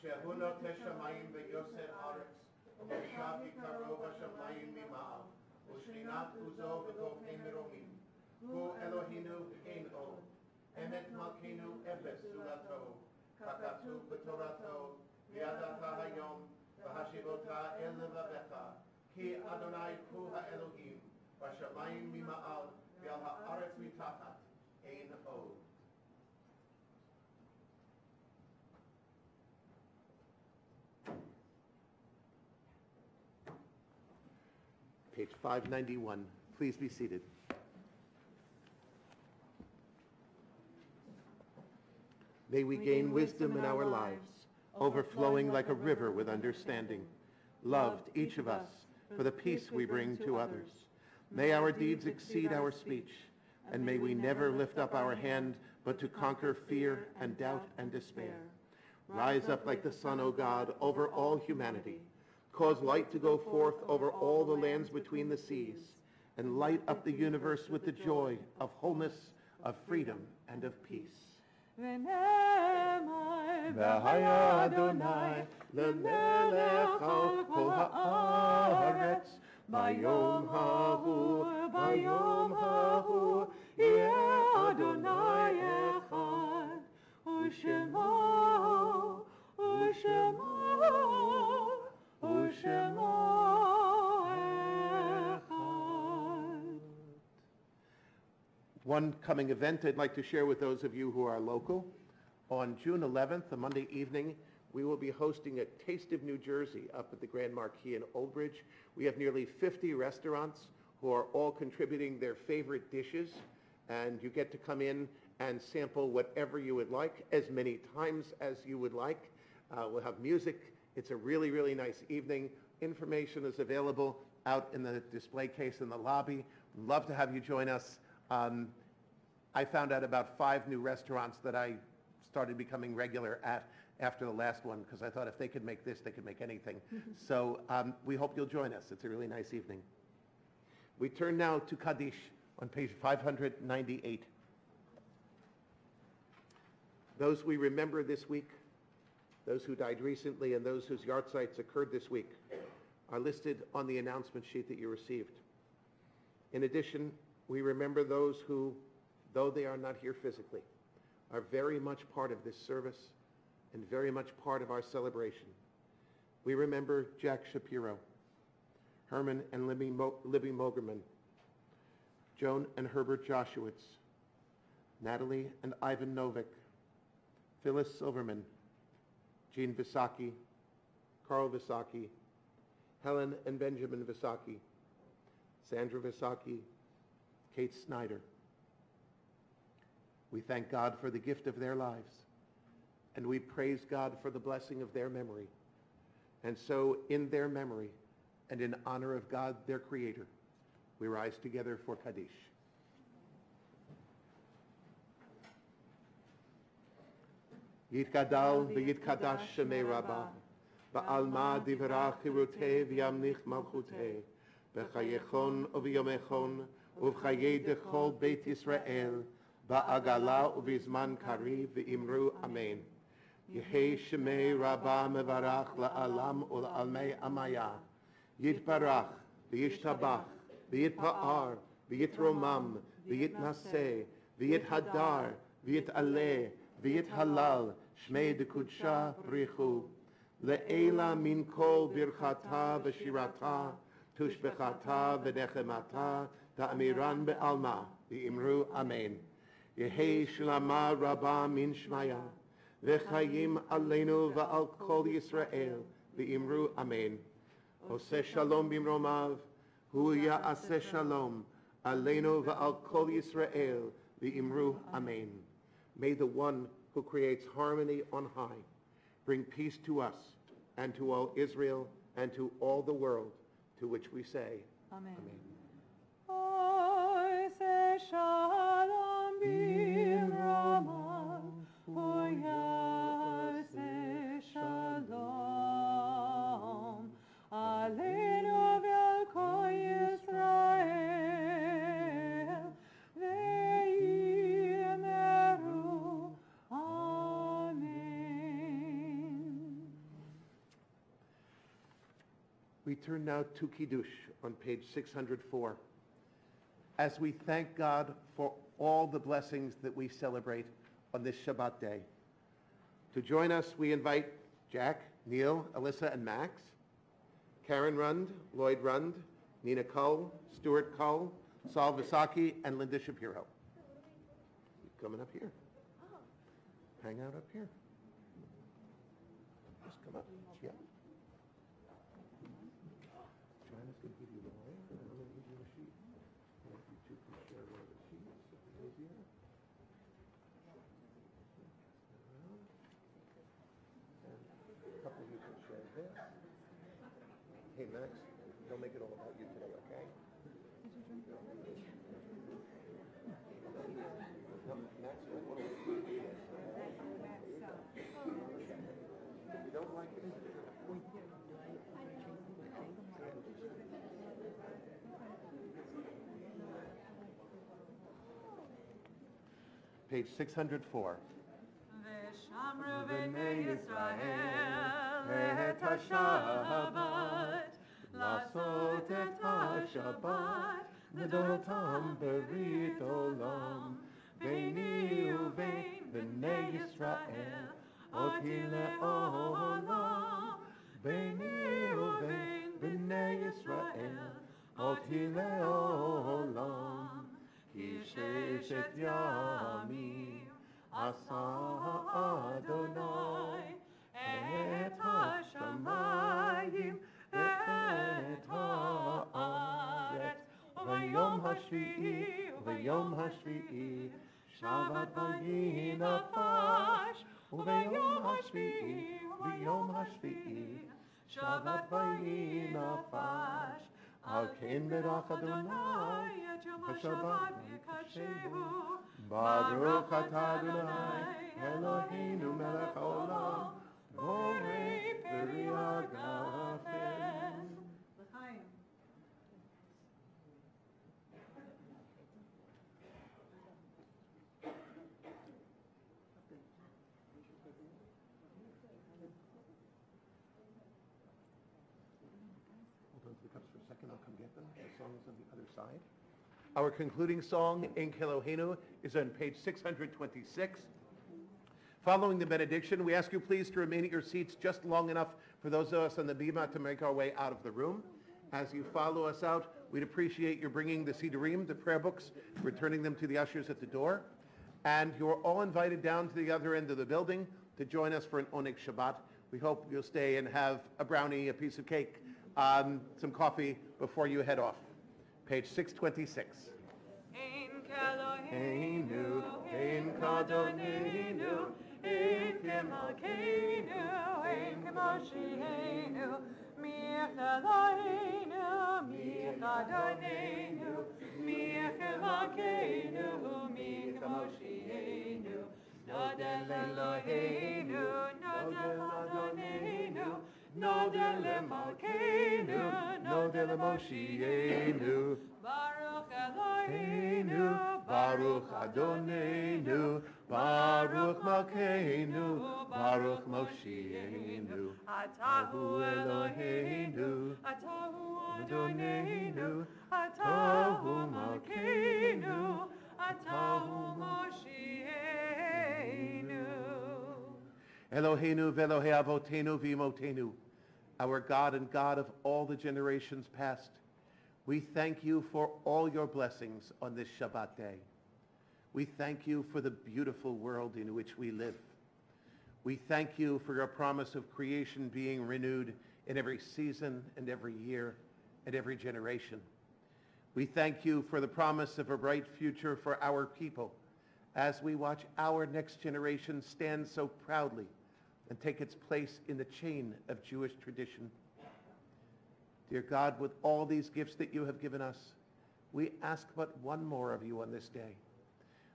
Speaker 3: Shehunot Teshamayim ve'yoser aretz, u'moshav yikaro v'shamayim mima'av, u'shrinat uzo v'gov ein meromim, hu Elohinu ein od, emet malkeinu efes zulato, kakatu b'torato, v'yadata hayom, v'hashivota el levavecha, ki Adonai hu ha'Elohim, v'shamayim mima'av, v'al ha'aretz mitachat, ein od. Page 591. Please be seated. May we gain wisdom in our lives, overflowing like a river with understanding. Loved, each of us, for the peace we bring to others. May our deeds exceed our speech, and may we never lift up our hand but to conquer fear and doubt and despair. Rise up like the sun, O God, over all humanity. Cause light to go forth over all the lands between the seas, and light up the universe with the joy of wholeness, of freedom, and of peace. V'haya Adonai lemelech al kol haaretz, bayom hahu, yeh Adonai echad, u'shemo, echad. One coming event I'd like to share with those of you who are local. On June 11th, a Monday evening, we will be hosting a Taste of New Jersey up at the Grand Marquis in Old Bridge. We have nearly 50 restaurants who are all contributing their favorite dishes, and you get to come in and sample whatever you would like, as many times as you would like. We'll have music. It's a really, really nice evening. Information is available out in the display case in the lobby. Love to have you join us. I found out about 5 new restaurants that I started becoming regular at after the last one, because I thought if they could make this, they could make anything. So we hope you'll join us. It's a really nice evening. We turn now to Kaddish on page 598. Those we remember this week, those who died recently, and those whose yahrzeits occurred this week are listed on the announcement sheet that you received. In addition, we remember those who, though they are not here physically, are very much part of this service and very much part of our celebration. We remember Jack Shapiro, Herman and Libby Mogerman, Joan and Herbert Joshowitz, Natalie and Ivan Novick, Phyllis Silverman, Jean Visaki, Carl Visaki, Helen and Benjamin Visaki, Sandra Visaki, Kate Snyder. We thank God for the gift of their lives, and we praise God for the blessing of their memory. And so, in their memory, and in honor of God, their Creator, we rise together for Kaddish. Yitgadal v'yitkadash shemei Rabbah, ba'alma divrach chirutei v'yamnich malchutei, b'chayechon u'v'yomechon, u'v'chayei dechol Beit Yisrael, ba'agala u'v'zman kariv v'imru amen. Yehei shemei Rabbah mevarach la'alam u'l'almei amaya, yitbarach v'yishtabach, v'yitpa'ar, v'yitromam, v'yitnaseh, v'yithadar, v'yitaleh, v'yithalal, shmei dekudsha brichu, le'ela min kol birchata v'shirata, tushbechata v'nechemata, ta'amiran be'alma, v'imru amen. Yehei shlama rabba min shmaya, v'chayim aleinu v'al kol Yisrael, v'imru amen. Oseh shalom bimromav, hu ya'aseh shalom, aleinu v'al kol Yisrael, v'imru amen. May the one who creates harmony on high bring peace to us and to all Israel and to all the world, to which we say,
Speaker 2: Amen.
Speaker 3: Amen.
Speaker 2: Oseh shalom bimromav, hu ya'aseh shalom, aleinu v'al kol Yisrael, v'yimeru amen.
Speaker 3: We turn now to Kiddush on page 604. As we thank God for all the blessings that we celebrate on this Shabbat day. To join us, we invite Jack, Neil, Alyssa, and Max, Karen Rund, Lloyd Rund, Nina Cull, Stuart Cull, Saul Visaki, and Linda Shapiro. Coming up here. Hang out up here. Just come up. Yeah. Joanna's going to give you the wire, and I'm going to give you a sheet. I want you two to share one of the sheets, if it's easier. Max, don't make it all about you today, okay? No, Max, what do you don't like it? Page 604.
Speaker 9: V'shamru b'nei Yisrael et ha-Shabbat, לעשות את השבת לדורתם ברית עולם, ביני ובין בני ישראל אותי לעולם, ביני ובין בני ישראל אותי לעולם, כי ששת ימים עשה אדוני את השמיים ואת הארץ, וביום השביעי שבת ויהי נפש, וביום השביעי שבת ויהי נפש. על כן ברך אדוני את יום השבת ויקדשהו, ברוך אתה אדוני אלוהינו מלך העולם, בורא פרי הגפן.
Speaker 2: L'chaim.
Speaker 3: Hold on to the cups for a second, I'll come get them. The song is on the other side. Our concluding song, In Kelohenu, is on page 626. Following the benediction, we ask you please to remain at your seats just long enough for those of us on the bima to make our way out of the room. As you follow us out, we'd appreciate your bringing the Sidurim, the prayer books, returning them to the ushers at the door. And you're all invited down to the other end of the building to join us for an Oneg Shabbat. We hope you'll stay and have a brownie, a piece of cake, some coffee before you head off. Page 626.
Speaker 9: Ein Kelohenu, Ein Kadonenu, Ein Kemalkeinu, Ein Kemoshienu, Mich Eloheinu, Mich Adonenu, Mich Kemalkeinu, Mich Kemoshienu, Nodel Eloheinu, Nodel Adonenu, Nodel Emalkeinu, Nodel Moshienu, Baruch Eloheinu,
Speaker 3: Baruch Adonenu, Baruch Malkeinu, Baruch Moshienu,
Speaker 9: Atahu Eloheinu, Atahu Adonenu, Atahu Malkeinu, Atahu Moshienu.
Speaker 3: Eloheinu ve'Elohei avotenu v'imotenu, our God and God of all the generations past, we thank you for all your blessings on this Shabbat day. We thank you for the beautiful world in which we live. We thank you for your promise of creation being renewed in every season and every year and every generation. We thank you for the promise of a bright future for our people as we watch our next generation stand so proudly and take its place in the chain of Jewish tradition. Dear God, with all these gifts that you have given us, we ask but one more of you on this day.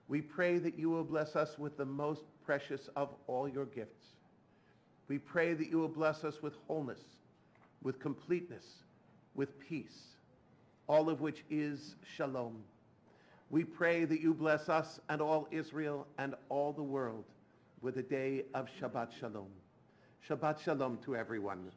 Speaker 3: We pray that you will bless us with the most precious of all your gifts. We pray that you will bless us with wholeness, with completeness, with peace, all of which is shalom. We pray that you bless us and all Israel and all the world with a day of Shabbat Shalom. Shabbat Shalom to everyone.